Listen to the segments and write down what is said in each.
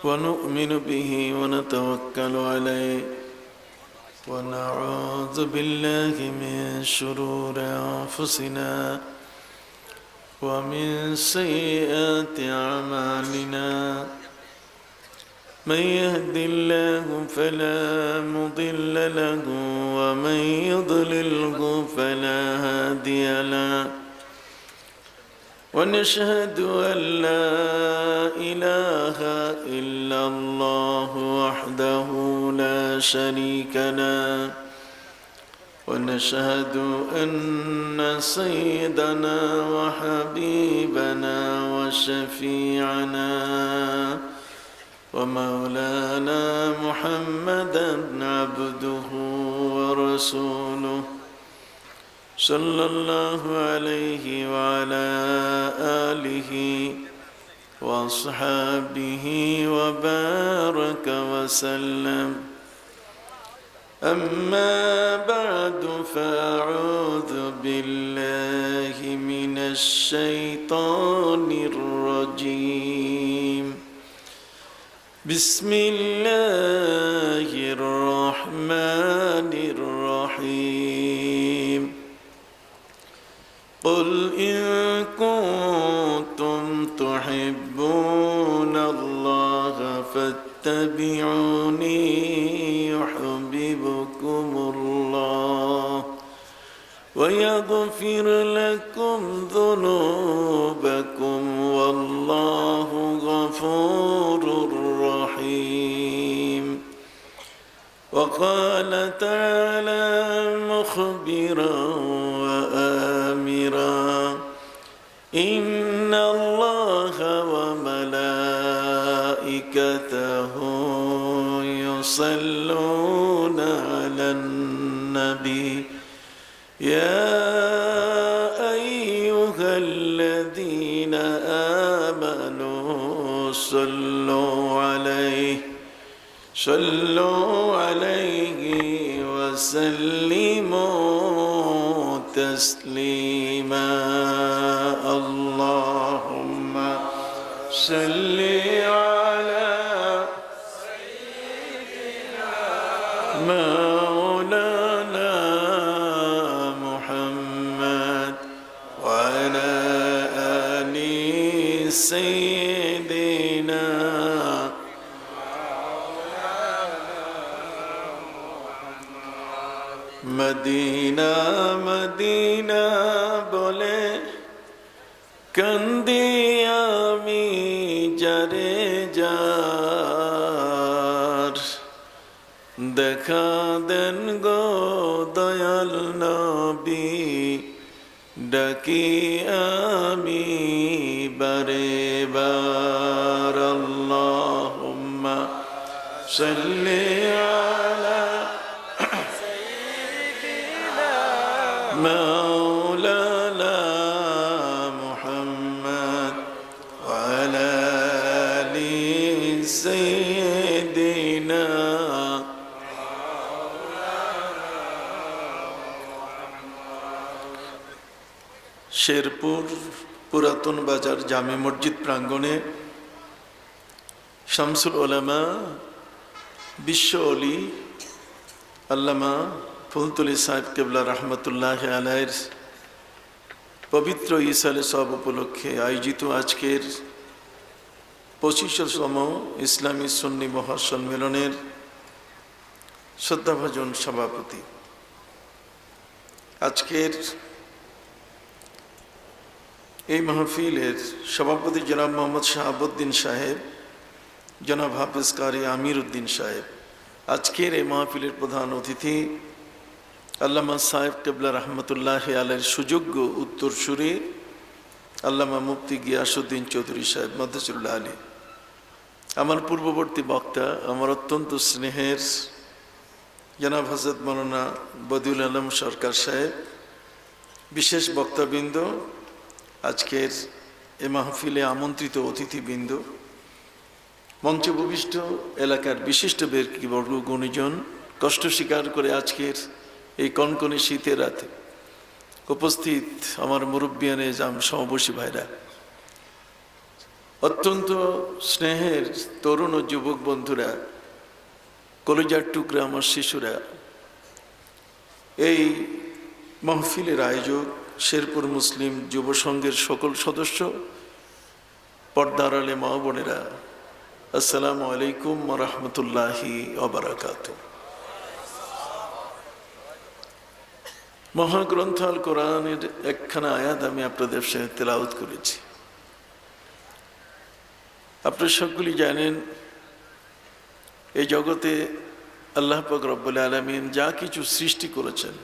ونؤمن به ونتوكل عليه ونعوذ بالله من شرور أنفسنا ومن سيئات أعمالنا من يهد الله فلا مضل له ومن يضلله فلا هادي له ونشهد أن لا إله إلا الله وحده لا شريك له ونشهد أن سيدنا وحبيبنا وشفيعنا ومولانا محمدا عبده ورسوله صلى الله عليه وعلى آله وأصحابه وبارك وسلم أما بعد فأعوذ بالله من الشيطان الرجيم بسم الله الرحمن الرحيم قل إن كنتم تحبون الله فاتبعوني يحببكم الله ويغفر لكم ذنوبكم والله غفور رحيم وقال تعالى مخبرا وآمرا إن الله وملائكته يصلون على النبي يا أيها الذين آمنوا صلوا عليه وسلموا تسليما اللهم صل على سيدنا مولانا محمد وعلى آل سيدنا Medina Medina বলে কান্দি আমি যারে যার দেখা দেন গো দয়াল নবী ডাকি আমি বারে বার আল্লাহুম্মা সাল্লি আলা مولانا محمد وعلى آل سيدنا শেরপুর পুরাতন বাজার জামে মসজিদ প্রাঙ্গণে শামসুল উলামা বিশ্ব ওলি আল্লামা ফুলতুলি সাহেব কেবলা রহমতুল্লাহ আলাইহির পবিত্র ইসালে সব উপলক্ষে আয়োজিত আজকের 25তম ইসলামী সুন্নি মহাসম্মেলনের শ্রদ্ধাভাজন সভাপতি আজকের এই মাহফিলের সভাপতি জনাব মোহাম্মদ শাহাবুদ্দিন সাহেব, জনাব হাফেজ কারি আমির উদ্দিন সাহেব। আজকের এই মাহফিলের প্রধান অতিথি আল্লামা সাহেব কেবলা রহমতুল্লাহ আলাইহির সুযোগ্য উত্তরসূরি আল্লামা মুফতি গিয়াসউদ্দিন চৌধুরী সাহেব মাদ্রাসুল্লাহ আলী। আমার পূর্ববর্তী বক্তা আমার অত্যন্ত স্নেহের জনাব হযরত মাওলানা বদিউল আলম সরকার সাহেব, বিশেষ বক্তাবৃন্দ, আজকের এ মাহফিলে আমন্ত্রিত অতিথিবৃন্দ, মঞ্চে উপবিষ্ট এলাকার বিশিষ্ট ব্যক্তিবর্গ, গুণীজন, কষ্ট স্বীকার করে আজকের এই কনকনে শীতের রাতে উপস্থিত আমার মুরব্বিয়ানে জাম সমবয়সী ভাইরা, অত্যন্ত স্নেহের তরুণ ও যুবক বন্ধুরা, কলিজার টুকরা আমার শিশুরা, এই মাহফিলের আয়োজক শেরপুর মুসলিম যুব সংঘের সকল সদস্য, পর্দার আলে মা বোনেরা, আসসালামু আলাইকুম ওয়া রাহমাতুল্লাহি ওয়া বারাকাতুহু। মহাগ্রন্থ আল কোরআনের একখানা আয়াত আমি আপনাদের সাথে তেলাওয়াত করেছি। আপনারা সকলেই জানেন, এই জগতে আল্লাহ পাক রব্বুল আলামিন যা কিছু সৃষ্টি করেছেন,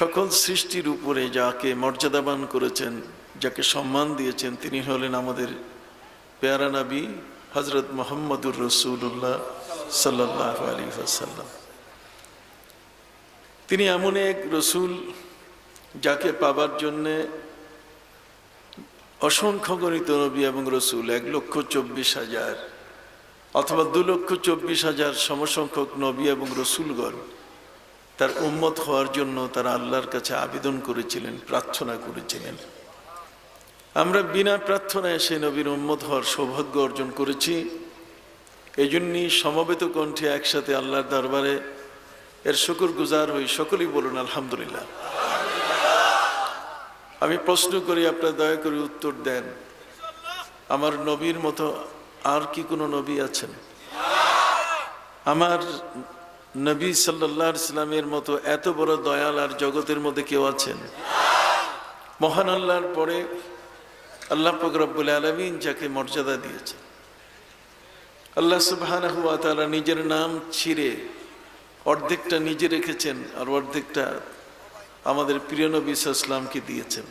সকল সৃষ্টির উপরে যাকে মর্যাদাবান করেছেন, যাকে সম্মান দিয়েছেন, তিনি হলেন আমাদের পেয়ারা নবী হযরত মুহাম্মদুর রাসূলুল্লাহ সাল্লাল্লাহু আলাইহি ওয়াসাল্লাম। তিনি এমন এক রসুল যাকে পাবার জন্যে অসংখ্য গণিত নবী এবং রসুল 1,24,000 অথবা 2,24,000 সমসংখ্যক নবী এবং রসুলগণ তার উম্মত হওয়ার জন্য তারা আল্লাহর কাছে আবেদন করেছিলেন, প্রার্থনা করেছিলেন। আমরা বিনা প্রার্থনায় সেই নবীর উম্মত হওয়ার সৌভাগ্য অর্জন করেছি। এই জন্যই সমবেত কণ্ঠে একসাথে আল্লাহর দরবারে এর শুকর গুজার হই। সকলেই বলুন আলহামদুলিল্লাহ। আমি প্রশ্ন করি, আপনারা দয়া করে উত্তর দেন, আমার নবীর মতো আর কি কোনো নবী আছেন? আমার নবী সাল্লাল্লাহু আলাইহি সাল্লামের মতো এত বড় দয়াল আর জগতের মধ্যে কেউ আছেন? মহান আল্লাহর পরে আল্লাহ পাক রব্বুল আলামিন যাকে মর্যাদা দিয়েছেন, আল্লাহ সুবহানাহু ওয়া তাআলা নিজের নাম ছিঁড়ে অর্ধেকটা নিজে রেখেছেন আর অর্ধেকটা আমাদের প্রিয় নবী সাল্লাল্লাহু আলাইহি ওয়াসাল্লামকে দিয়েছেন।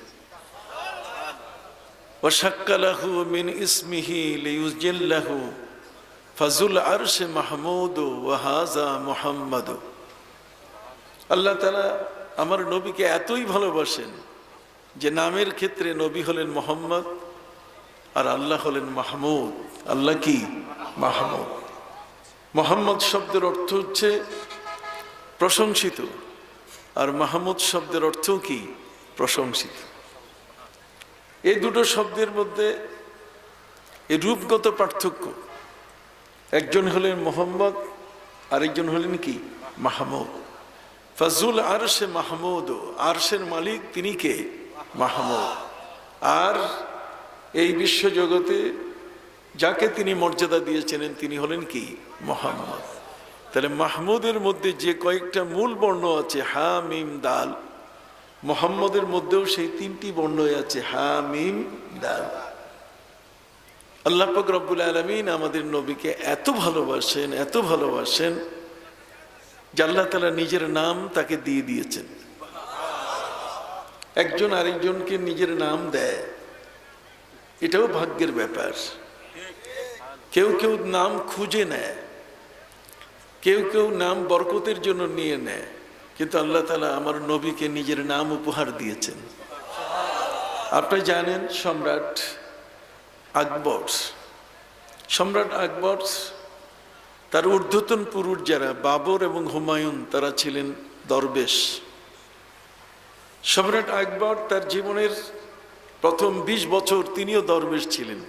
ওয়া শাক্কালাহু মিন ইসমিহি লিইউজিল্লাহু ফাজুল আরশে মাহমুদ ওয়া হাযা মুহাম্মদ। আল্লাহ তাআলা আমার নবীকে এতই ভালোবাসেন যে নামের ক্ষেত্রে নবী হলেন মুহাম্মদ আর আল্লাহ হলেন মাহমুদ। আল্লাহ কি? মাহমুদ। মুহাম্মদ শব্দের অর্থ হচ্ছে প্রশংসিত, আর মাহমুদ শব্দের অর্থ কি? প্রশংসিত। এই দুটো শব্দের মধ্যে এই রূপগত পার্থক্য। একজন হলেন মোহাম্মদ, আরেকজন হলেন কি? মাহমুদ। ফাজুল আরশে মাহমুদ, আরশের মালিক তিনি কে? মাহমুদ। আর এই বিশ্বজগতে যাকে তিনি মর্যাদা দিয়েছিলেন তিনি হলেন কি? মুহাম্মদ। তাহলে মাহমুদের মধ্যে যে কয়েকটা মূল বর্ণ আছে, হা মিম দাল, মুহাম্মদের মধ্যেও সেই 3টি বর্ণই আছে, হা মিম দাল। আল্লাহ পাক রব্বুল আলামিন আমাদের নবীকে এত ভালোবাসেন, এত ভালোবাসেন যে আল্লাহ তাআলা নিজের নাম তাকে দিয়ে দিয়েছেন। একজন আরেকজনকে নিজের নাম দেয়, এটাও ভাগ্যের ব্যাপার। কেউ কেউ নাম খুঁজে নেয়, কেউ কেউ নাম বরকতের জন্য নিয়ে নেয়, কিন্তু আল্লাহ তাআলা আমার নবীকে নিজের নাম উপহার দিয়েছেন। আপনি জানেন সম্রাট আকবর তার ঊর্ধ্বতন পুরুষ যারা বাবর এবং হুমায়ুন, তারা ছিলেন দরবেশ। সম্রাট আকবর তার জীবনের প্রথম 20 বছর তিনিও দরবেশ ছিলেন,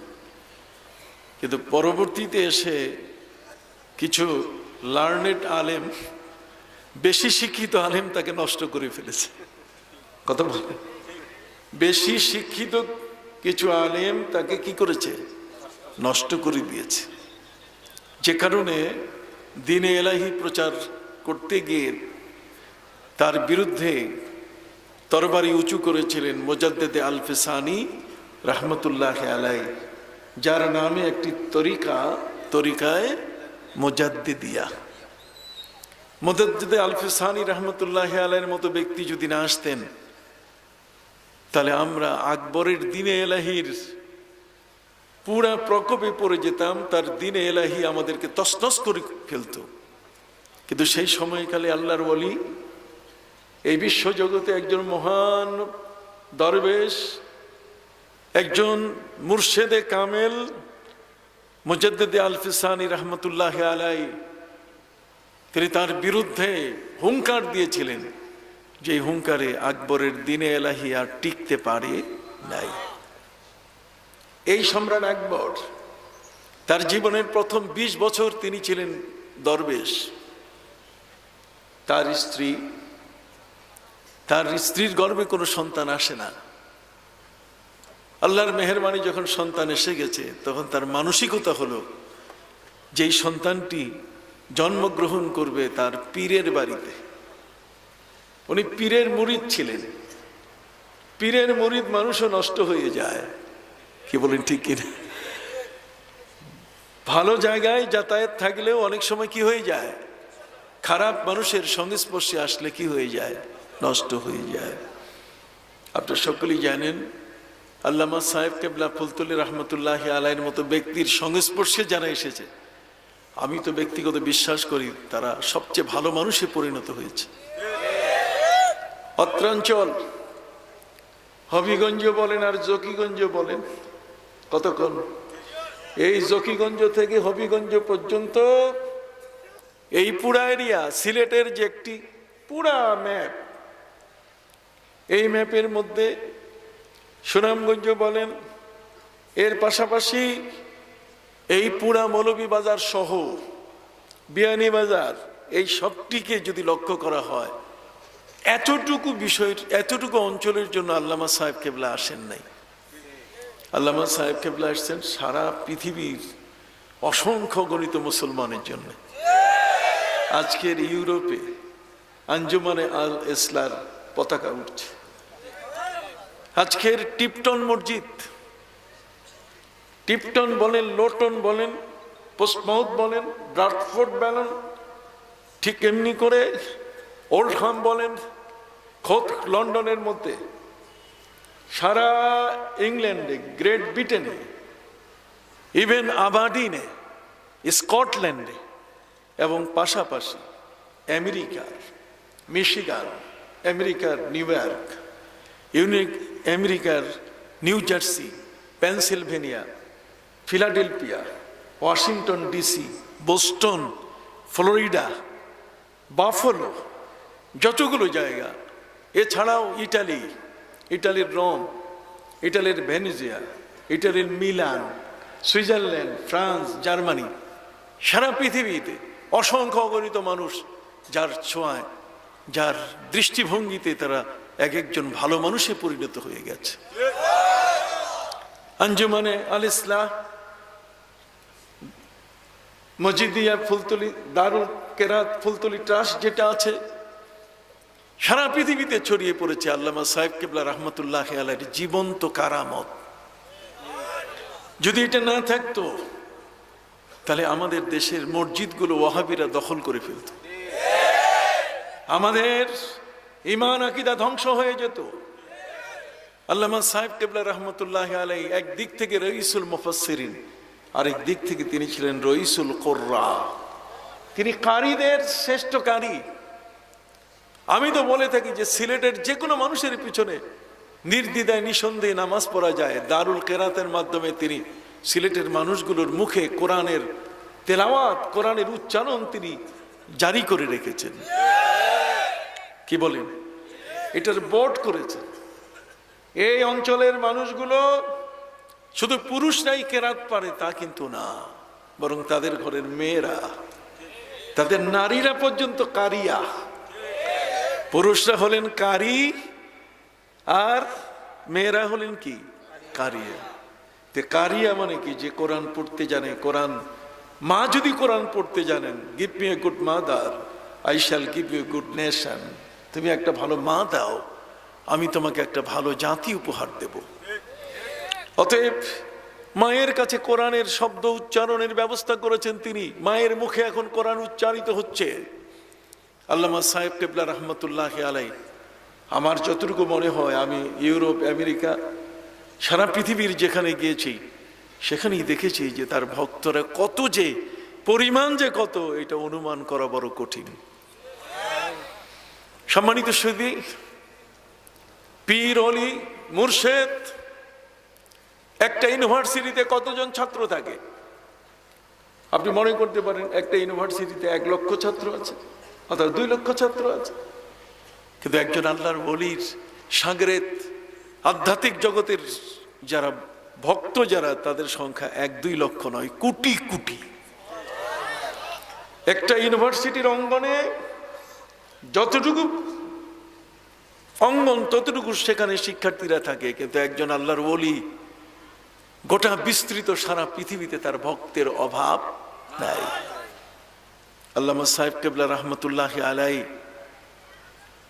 কিন্তু পরবর্তীতে এসে কিছু লার্নেড আলেম, বেশি শিক্ষিত আলেম তাকে নষ্ট করে ফেলেছে। কথা বলে, বেশি শিক্ষিত কিছু আলেম তাকে কি করেছে? নষ্ট করে দিয়েছে। যে কারণে দ্বীনে ইলাহি প্রচার করতে গিয়ে তার বিরুদ্ধে তরবারি উঁচু করেছিলেন মুজাদ্দিদে আল-ফিসানি রাহমাতুল্লাহি আলাইহি, যার নামে একটি তরিকায় মুজাদ্দিদিয়া। মুজাদ্দিদে আল-ফিসানি রাহমাতুল্লাহি আলাইহির মতো ব্যক্তি যদি না আসতেন, তাহলে আমরা আকবরের দ্বীনে ইলাহির পুরা প্রকোপে পড়ে যেতাম। তার দ্বীনে ইলাহি আমাদেরকে তছনছ করে ফেলতো। কিন্তু সেই সময়কালে আল্লাহর ওলি, এই বিশ্বজগতে একজন মহান দরবেশ, একজন মুর্শেদে কামেল মুজাদ্দিদে আল-ফিসানি রাহমাতুল্লাহি আলাইহি, তিনি তার বিরুদ্ধে হুঙ্কার দিয়েছিলেন, যে হুঙ্কারে আকবরের দ্বীনে ইলাহি আর টিকতে পারে নাই। এই সম্রাট আকবর তার জীবনের প্রথম 20 বছর তিনি ছিলেন দরবেশ। তার স্ত্রীর গর্ভে কোনো সন্তান আসে না। আল্লাহর মেহেরবানি যখন সন্তান এসে গেছে, তখন তার মানসিকতা হলো যেই সন্তানটি জন্মগ্রহণ করবে তার পীরের বাড়িতে। উনি পীরের মুরিদ ছিলেন। পীরের মুরিদ মানুষও নষ্ট হয়ে যায়, কি বলেন ঠিক কিনা? ভালো জায়গায় যাতায়াত থাকলেও অনেক সময় কি হয়ে যায়, খারাপ মানুষের সংস্পর্শে আসলে কি হয়ে যায়, নষ্ট হয়ে যায়। আপনারা সকলেই জানেন আল্লামা সাহেব কেবলা ফুলতলি রহমতুল্লাহ আলাইয়ের মতো ব্যক্তির সংস্পর্শে যারা এসেছে, আমি তো ব্যক্তিগত বিশ্বাস করি তারা সবচেয়ে ভালো মানুষে পরিণত হয়েছে। অত্রাঞ্চল হবিগঞ্জ বলেন আর জকিগঞ্জ বলেন, কতক্ষণ এই জকিগঞ্জ থেকে হবিগঞ্জ পর্যন্ত এই পুরা এরিয়া, সিলেটের যে একটি পুরা ম্যাপ, এই ম্যাপের মধ্যে সুনামগঞ্জ বলেন, এর পাশাপাশি এই পুরা মৌলভীবাজার সহ বিয়ানীবাজার, এই সবটিকে যদি লক্ষ্য করা হয়, এতটুকু বিষয়, এতটুকু অঞ্চলের জন্য আল্লামা সাহেব কেবলা আসেন নাই। আল্লামা সাহেব কেবলা আসছেন সারা পৃথিবীর অসংখ্য গণিত মুসলমানের জন্য। আজকের ইউরোপে আঞ্জুমানে আল ইসলার পতাকা উঠছে। আজকের টিপটন মসজিদ, টিপটন বলেন, লোটন বলেন, পোস্টমাউথ বলেন, ব্রাডফোর্ড বলেন, ঠিক এমনি করে ওল্ডহাম বলেন, খোদ লন্ডনের মধ্যে, সারা ইংল্যান্ডে, গ্রেট ব্রিটেনে, ইভেন আবারডিনে, স্কটল্যান্ডে এবং পাশাপাশি আমেরিকার মিশিগান, আমেরিকার নিউ ইয়র্ক, আমেরিকার new jersey, Pennsylvania, Philadelphia, Washington DC, Boston, Florida, Buffalo, যতগুলো জায়গা, এছাড়াও ইটালি, ইটালির রোম, ইটালির ভেনেজুয়া, ইটালির মিলান, সুইজারল্যান্ড, ফ্রান্স, জার্মানি, সারা পৃথিবীতে অসংখ্য অগণিত মানুষ যার ছোঁয়ায়, যার দৃষ্টিভঙ্গিতে তারা এক একজন ভালো মানুষে পরিণত হয়ে গেছে। আঞ্জুমানে আল ইসলাহ, মসজিদিয়া ফুলতলি, দারুল কেরাত ফুলতলি ট্রাস্ট যেটা আছে, সারা পৃথিবীতে ছড়িয়ে পড়েছে আল্লামা সাহেব কেবলা রহমতুল্লাহ আলাইহির জীবন্ত কারামত। যদি এটা না থাকতো তাহলে আমাদের দেশের মসজিদগুলো ওয়াহাবিরা দখল করে ফেলত, আমাদের ঈমান আকীদা ধ্বংস হয়ে যেত। আল্লামা সাহেব কেবলা রহমতুল্লাহ আলাইহি একদিক থেকে রইসুল মুফাসসিরিন, আরেক দিক থেকে তিনি ছিলেন রইসুল কুররা, তিনি কারীদের শ্রেষ্ঠ কারী। আমি তো বলে থাকি যে সিলেটের যে কোনো মানুষের পিছনে নির্দ্বিধায় নিঃসন্দেহে নামাজ পড়া যায়। দারুল কেরাতের মাধ্যমে তিনি সিলেটের মানুষগুলোর মুখে কোরআনের তেলাওয়াত, কোরআনের উচ্চারণ তিনি জারি করে রেখেছেন। কি বলেন? এটার বোর্ড করেছেন। এই অঞ্চলের মানুষগুলো শুধু পুরুষরাই কেরাত পারে তা কিন্তু না, বরং তাদের ঘরের মেয়েরা, তাদের নারীরা পর্যন্ত কারিয়া। পুরুষরা হলেন কারি আর মেয়েরা হলেন কি? কারিয়া। তে কারিয়া মানে কি? যে কোরআন পড়তে জানে। কোরআন, মা যদি কোরআন পড়তে জানেন, give me a good mother, I shall give you good nation, তুমি একটা ভালো মা দাও, আমি তোমাকে একটা ভালো জাতি উপহার দেব। অতএব মায়ের কাছে কোরআনের শব্দ উচ্চারণের ব্যবস্থা করেছেন তিনি। মায়ের মুখে এখন কোরআন উচ্চারিত হচ্ছে। আল্লামা সাহেব কেবলা রহমতুল্লাহ আলাইহি, আমার যতটুকু মনে হয়, আমি ইউরোপ, আমেরিকা, সারা পৃথিবীর যেখানে গিয়েছি সেখানেই দেখেছি যে তার ভক্তরা কত, যে পরিমাণ যে কত, এটা অনুমান করা বড় কঠিন। সম্মানিত সুধী, পীর অলি মুর্শেদ, একটা ইউনিভার্সিটিতে কতজন ছাত্র থাকে? আপনি মনে করতে পারেন একটা ইউনিভার্সিটিতে 1 লক্ষ ছাত্র আছে অথবা 2 লক্ষ ছাত্র আছে, কিন্তু একজন আল্লাহর ওলির সাগরেদ, আধ্যাত্মিক জগতের যারা ভক্ত যারা তাদের সংখ্যা 1-2 লক্ষ নয়, কোটি কোটি। একটা ইউনিভার্সিটির অঙ্গনে যতটুকু অঙ্গন ততটুকু সেখানে শিক্ষার্থীরা থাকে, কিন্তু একজন আল্লাহর ওলি গোটা বিস্তৃত সারা পৃথিবীতে তার ভক্তের অভাব নাই। আল্লামা সাহেব কেবলা রহমতুল্লাহ আলাই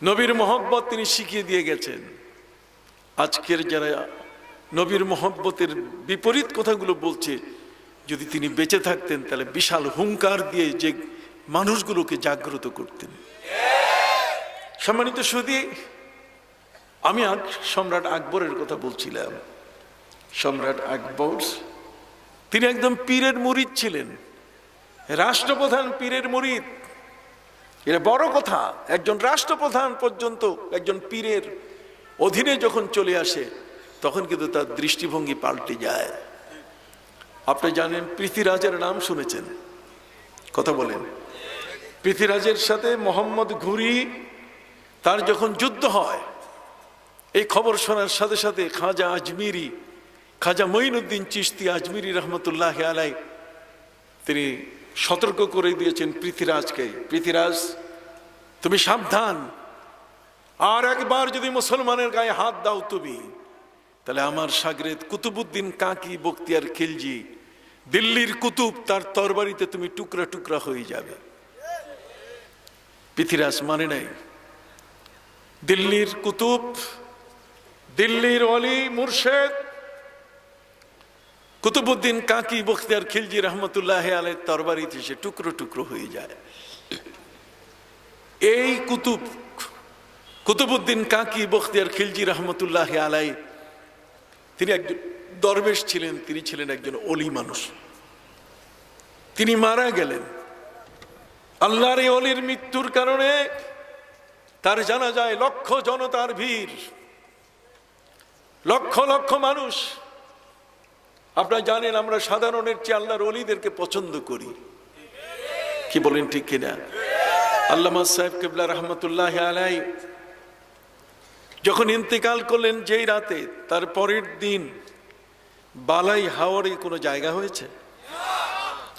নবীর মহব্বত তিনি শিখিয়ে দিয়ে গেছেন। আজকের যারা নবীর মহব্বতের বিপরীত কথাগুলো বলছে, যদি তিনি বেঁচে থাকতেন তাহলে বিশাল হুঙ্কার দিয়ে যে মানুষগুলোকে জাগ্রত করতেন। সম্মানিত সুধী, আমি সম্রাট আকবরের কথা বলছিলাম। সম্রাট আকবর তিনি একদম পীরের মুরিদ ছিলেন, রাষ্ট্রপ্রধান পীরের মুরিদ। এটা বড় কথা, একজন রাষ্ট্রপ্রধান পর্যন্ত একজন পীরের অধীনে যখন চলে আসে তখন কিন্তু তার দৃষ্টিভঙ্গি পাল্টে যায়। আপনি জানেন পৃথ্বীরাজের নাম শুনেছেন, কথা বলেন। পৃথ্বীরাজের সাথে মোহাম্মদ ঘুরি তার যখন যুদ্ধ হয়, এই খবর শোনার সাথে সাথে খাজা মঈনুদ্দিন চিশতি আজমিরি রহমতুল্লাহ আলাই তিনি সতর্ক করে দিয়েছেন পৃথ্বীরাজকে, পৃথ্বীরাজ তুমি সাবধান, আর একবার যদি মুসলমানের গায়ে হাত দাও তুমি, তাহলে আমার শাগরেদ কুতুবউদ্দিন কাকি বখতিয়ার খিলজি দিল্লির কুতুব, তার তরবারিতে তুমি টুকরা টুকরা হয়ে যাবে। পৃথ্বীরাজ মানে নাই। দিল্লির কুতুব, দিল্লির ওলি মুর্শেদ কুতুবউদ্দিন কাকি বখতিয়ার খিলজি রহমতুল্লাহ আলাইহির তরবারিতে সে টুকরো টুকরো হয়ে যায়। এই কুতুবউদ্দিন কাকি বখতিয়ার খিলজি রহমতুল্লাহ আলাইহি তিনি একজন দরবেশ ছিলেন, তিনি ছিলেন একজন ওলি মানুষ। তিনি মারা গেলেন। আল্লাহর এই ওলির মৃত্যুর কারণে তার জানাজায় লক্ষ জনতার ভিড়, লক্ষ লক্ষ মানুষ। আপনারা জানেন আমরা সাধারণের চেয়ে আল্লাহর ওলিদেরকে পছন্দ করি, কি বলেন ঠিক কিনা? আল্লামা সাহেব কেবলা রহমতুল্লাহ আলাইহি যখন ইন্তেকাল করলেন যেই রাতে, তার পরের দিন বালাই হাওরে কোনো জায়গা হয়েছে?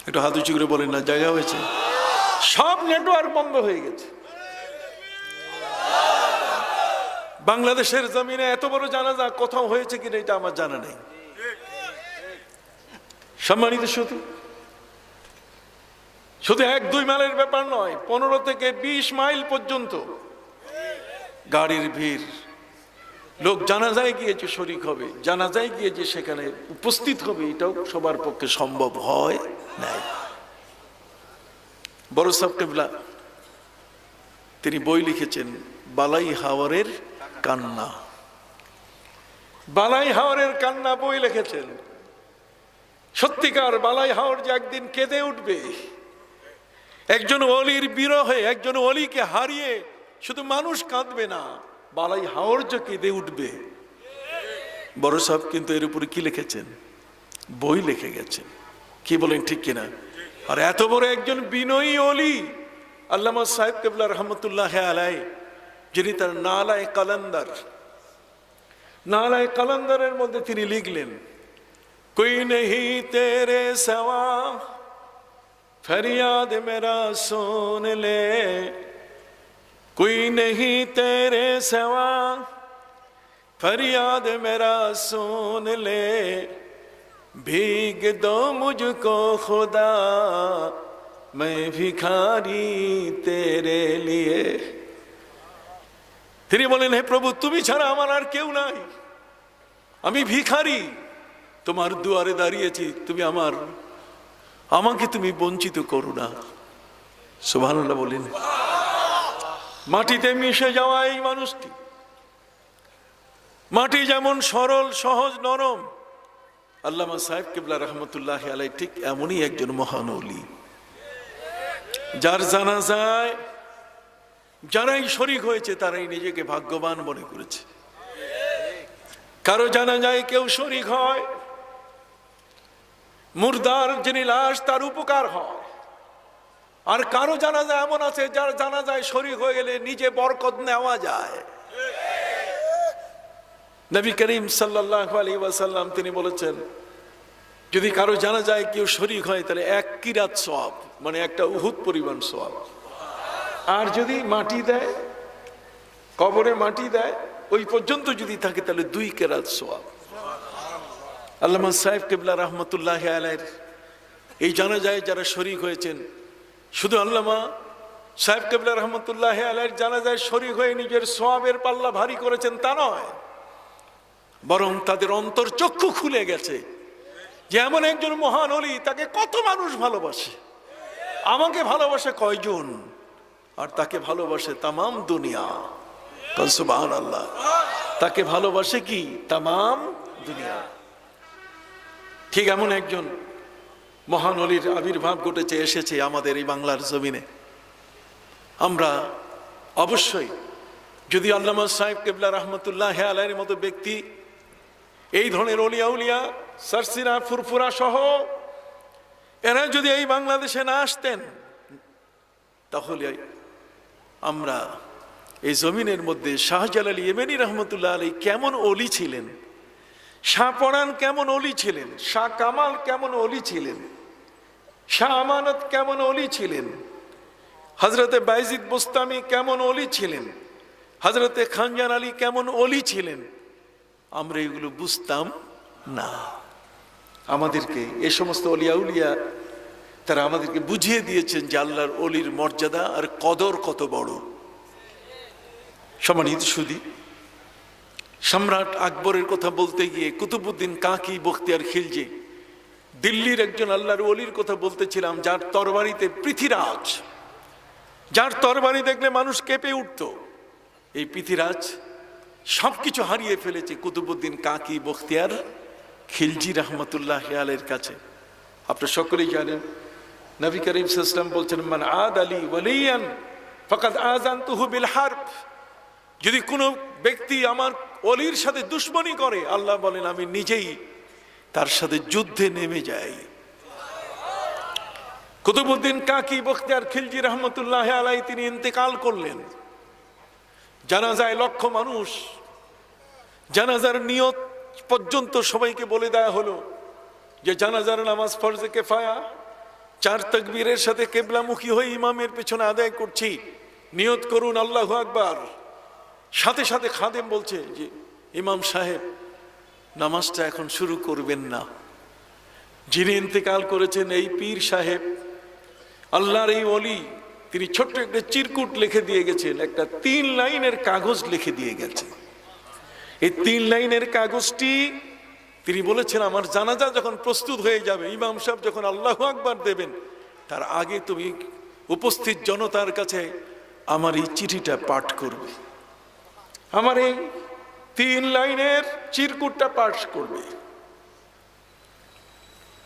একটু হাত উঁচু করে বলেন না, জায়গা হয়েছে? সব নেটওয়ার্ক বন্ধ হয়ে গেছে। বাংলাদেশের জমিনে এত বড় জানাজা কোথাও হয়েছে কিনা এটা আমার জানা নেই। সম্মানিত শুধু 1-2 মাইলের ব্যাপার নয়, 15 থেকে 20 মাইল পর্যন্ত গাড়ির ভিড়। লোক জানাজায় গিয়েছে শরীক হবে, জানাজায় গিয়েছে সেখানে উপস্থিত হবে, এটাও সবার পক্ষে সম্ভব হয় নাই। বড় সাহেব কেবলা তিনি বই লিখেছেন বালাই হাওরের কান্না। বালাই হাওরের কান্না বই লিখেছেন। সত্যিকার বালাই হাওর যে একদিন কেঁদে উঠবে, একজন ওলির বিরহে, একজন ওলিকে হারিয়ে শুধু মানুষ কাঁদবে না, বালাই হাওর যে কেঁদে উঠবে। বড় সাহেব কিন্তু এর উপরে কি লিখেছেন? বই লিখে গেছেন, কি বলেন ঠিক কিনা? আর এত বড় একজন বিনয়ী ওলি আল্লামা সাহেব কেবলা রহমতুল্লাহ আলাইহি, যিনি তার নালায়ে কালান্দারের মধ্যে তিনি লিখলেন, कोई नहीं तेरे सवा फरियाद मेरा सुन ले, कोई नहीं तेरे सवा फरियाद मेरा सुन ले, भीग दो मुझको खुदा मैं भिखारी तेरे लिए। তিনি বলেন, হে প্রভু তুমি ছাড়া আমার আর কেউ নাই, আমি ভিখারি, তোমার দুয়ারে দাঁড়িয়েছি, তুমি আমাকে তুমি বঞ্চিত করো না। সুবহানাল্লাহ বলেন। মাটিতে মিশে যাওয়া এই মানুষটি, মাটি যেমন সরল সহজ নরম, আল্লামা সাহেব কেবলা রহমতুল্লাহ আলাইহি ঠিক এমনই একজন মহান ওলি, যার জানাজায় যারাই শরীক হয়েছে তারাই নিজেকে ভাগ্যবান মনে করেছে। কারো জানাজায় কেউ শরীক হয়, মুর্দার যিনি লাশ তার উপকার হয়। আর কারো জানাজা এমন আছে যার জানাজায় শরীক হয়ে গেলে নিজে বরকত নেওয়া যায়। নবী করিম সাল্লাল্লাহু আলাইহি ওয়াসাল্লাম তিনি বলেছেন, যদি কারো জানা যায় কেউ শরীক হয় তাহলে 1 কিরাত সওয়াব, মানে একটা উহুদ পরিমাণ সওয়াব। আর যদি মাটি দেয়, কবরে মাটি দেয়, ওই পর্যন্ত যদি থাকে তাহলে 2 কিরাত সওয়াব। আল্লামা সাহেব কিবলা রহমতুল্লাহ আলাইহির এই জানাজায় যারা শরীক হয়েছেন, শুধু আল্লামা সাহেব কিবলা রহমতুল্লাহ আলাইহির জানাজায় শরীক হয়ে নিজের সওয়াবের পাল্লা ভারী করেছেন তা নয়, বরং তাদের অন্তর চক্ষু খুলে গেছে যে এমন একজন মহান ওলি, তাকে কত মানুষ ভালোবাসে, আমাকে ভালোবাসে কয়জন, আর তাকে ভালোবাসে তামাম দুনিয়া। সুবহানাল্লাহ, তাকে ভালোবাসে কি তামাম দুনিয়া। ঠিক এমন একজন মহান ওলির আবির্ভাব ঘটেছে, এসেছে আমাদের এই বাংলার জমিনে। আমরা অবশ্যই যদি আল্লামা সাহেব কিবলা রহমতুল্লাহ আলাইহির মতো ব্যক্তি, এই ধরনের ওলিয়া উলিয়া সারসিনা ফুরফুরা সহ এরা যদি এই বাংলাদেশে না আসতেন, তাহলে আমরা এই জমিনের মধ্যে শাহজালাল ইয়েমেনি রহমতুল্লাহ আলাইহি কেমন ওলি ছিলেন, শাহ পরান কেমন ওলি ছিলেন, শাহ কামাল কেমন ওলি ছিলেন, শাহ আমানত কেমন ওলি ছিলেন, হযরতে বাইজিদ বুস্তামি কেমন ওলি ছিলেন, হযরতে খানজান আলী কেমন ওলি ছিলেন, আমরা এগুলো বুঝতাম না। আমাদেরকে এই সমস্ত ওলিয়া উলিয়া তারা আমাদেরকে বুঝিয়ে দিয়েছেন যে আল্লাহর ওলির মর্যাদা আর কদর কত বড়। সম্মানিত সুধী, সম্রাট আকবরের কথা বলতে গিয়ে কুতুবউদ্দিন কাকি বখতিয়ার খিলজি, দিল্লির একজন আল্লাহর ওলির কথা বলতেছিলাম, যার তরবারিতে পৃথিরাজ, যার তরবারি দেখলে মানুষ কেঁপে উঠত, এই পৃথিরাজ সবকিছু হারিয়ে ফেলেছে কুতুবউদ্দিন কাকি বখতিয়ার খিলজি রহমতুল্লাহ আলাইহির কাছে। আপনারা সকলেই জানেন, নবী করিম সাল্লাল্লাহু আলাইহি ওয়াসাল্লাম বলছেন, মান আদ আলী ওয়ালিয়ান ফাকাদ আযানতুহু বিল হারব। যদি কোনো ব্যক্তি আমার ওলির সাথে দুশমনি করে, আল্লাহ বলেন আমি নিজেই তার সাথে যুদ্ধে নেমে যাই। কুতুবউদ্দিন কাকি বখতিয়ার খিলজি রহমতুল্লাহ আলাইহি তিনি ইন্তেকাল করলেন। জানাজায় লক্ষ মানুষ, জানাজার নিয়ত পর্যন্ত সবাইকে বলে দেয়া হলো যে জানাজার নামাজ ফরজে কিফায়া, 4 তাকবীরের সাথে কিবলামুখী হয়ে ইমামের পেছনে আদায় করছি, নিয়ত করুন আল্লাহু আকবার। সাথে সাথে খাদেম বলছে যে ইমাম সাহেব নামাজটা এখন শুরু করবেন না, যিনি ইন্তেকাল করেছেন এই পীর সাহেব, আল্লাহর এই ওলি, তিনি ছোট্ট একটা চিরকুট লিখে দিয়ে গেছেন, একটা 3 লাইনের কাগজ লিখে দিয়ে গেছেন। এই 3 লাইনের কাগজটি তিনি বলেছেন, আমার জানাজা যখন প্রস্তুত হয়ে যাবে, ইমাম সাহেব যখন আল্লাহু আকবার দেবেন, তার আগে তুমি উপস্থিত জনতার কাছে আমার এই চিঠিটা পাঠ করবে, আমার এই 3 লাইনের চিরকুটটা পাঠ করবে।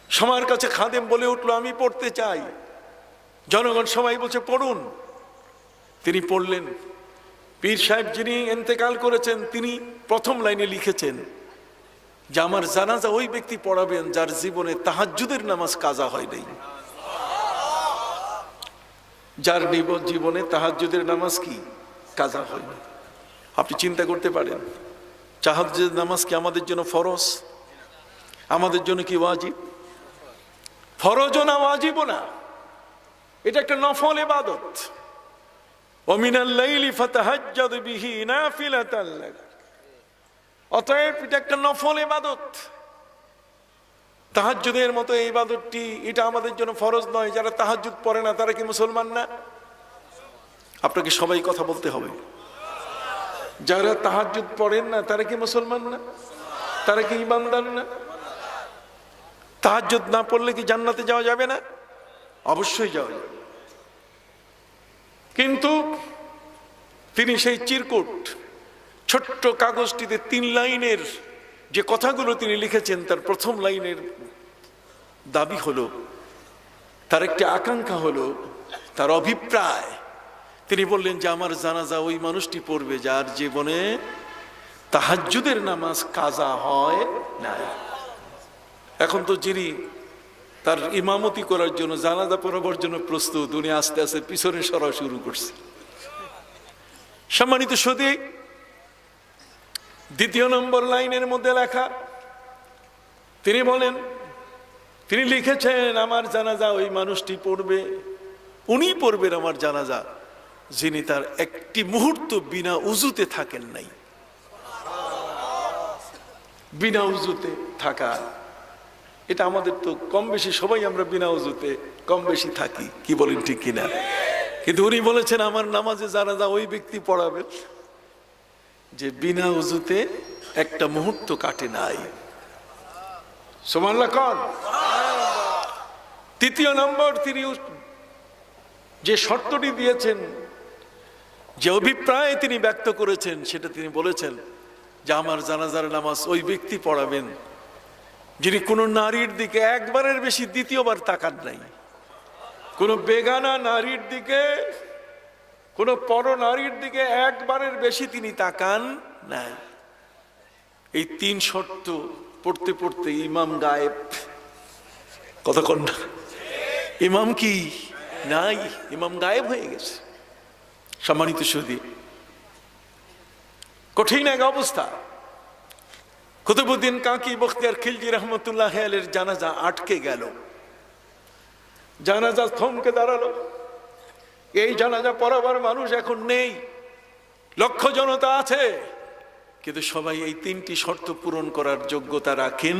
সবার কাছে খাদেম বলে উঠলো, আমি পড়তে চাই। জনগণ সবাই বলছে পড়ুন। তিনি পড়লেন। পীর সাহেব যিনি ইন্তেকাল করেছেন, তিনি প্রথম লাইনে লিখেছেন যে আমার জানাজা ওই ব্যক্তি পড়াবেন যার জীবনে তাহাজ্জুদের নামাজ কাজা হয় নাই, যার জীবনে তাহাজ্জুদের নামাজ কি কাজা হয় না। আপনি চিন্তা করতে পারেন, তাহাজ্জুদের নামাজ কি আমাদের জন্য ফরজ? আমাদের জন্য কি ওয়াজিব? ফরজও না, ওয়াজিবও না, এটা একটা নফল ইবাদত। ওমিনাল লাইলি ফাতাহাজ্জাদ বিহি নাফিলাতান লাক। অতএব এটা একটা নফল ইবাদত। তাহাজ্জুদের মতো এই ইবাদতটি এটা আমাদের জন্য ফরজ নয়। যারা তাহাজ্জুদ পড়ে না তারা কি মুসলমান না? আপনাকে সবাই কথা বলতে হবে। যারা তাহাজ্জুদ পড়েন না তারা কি মুসলমান না? তারা কি ঈমানদার না? তাহাজ্জুদ না পড়লে কি জান্নাতে যাওয়া যাবে না? অবশ্যই যাওয়া যাবে। কিন্তু তিনি সেই চিরকুট ছোট্ট কাগজটিতে 3 লাইনের যে কথাগুলো তিনি লিখেছেন, তার প্রথম লাইনের দাবি হলো, তার একটি আকাঙ্ক্ষা হলো, তার অভিপ্রায়, তিনি বললেন যে আমার জানাজা ওই মানুষটি পড়বে যার জীবনে তাহাজ্জুদের নামাজ কাজা হয় না। এখন তো যিনি তার ইমামতি করার জন্য, জানাজা পড়াবার জন্য প্রস্তুত, উনি আস্তে আস্তে পিছনে সরা শুরু করছে। সম্মানিত সুধী, দ্বিতীয় নম্বর লাইনের মধ্যে লেখা, তিনি বলেন, তিনি লিখেছেন আমার জানাজা ওই মানুষটি পড়বে, উনি পড়বেন আমার জানাজা যিনি তার একটি মুহূর্ত বিনা উজুতে থাকেন নাই। বিনা উজুতে থাকা, এটা আমাদের তো কম বেশি সবাই আমরা বিনা উজুতে কম বেশি থাকি, কি বলেন ঠিক কিনা? কিন্তু উনি বলেছেন আমার নামাজে জানাজা ওই ব্যক্তি পড়াবেন যে বিনা উজুতে একটা মুহূর্ত কাটে নাই। সুবহানাল্লাহ কোন? তৃতীয় নম্বর, তিনি যে শর্তটি দিয়েছেন, যে অভিপ্রায় তিনি ব্যক্ত করেছেন, সেটা তিনি বলেছেন যে আমার জানাজার নামাজ ওই ব্যক্তি পড়াবেন যিনি কোনো নারীর দিকে একবারের বেশি দ্বিতীয়বার তাকান নাই, কোনো বেগানা নারীর দিকে, কোনো পর নারীর দিকে একবারের বেশি তিনি তাকান নাই। এই তিন শর্ত পড়তে পড়তে ইমাম গায়েব। কতক্ষণ না? ইমাম কি নাই, ইমাম গায়েব হয়ে গেছে। সম্মানিত সুধী, কঠিন এক অবস্থা। কুতুবউদ্দিন কাকি বখতিয়ার খিলজি রহমতুল্লাহ আলাইহির জানাজা আটকে গেল, জানাজা থমকে দাঁড়ালো। এই জানাজা পড়াবার মানুষ এখন নেই, লক্ষ জনতা আছে, কিন্তু সবাই এই তিনটি শর্ত পূরণ করার যোগ্যতা রাখেন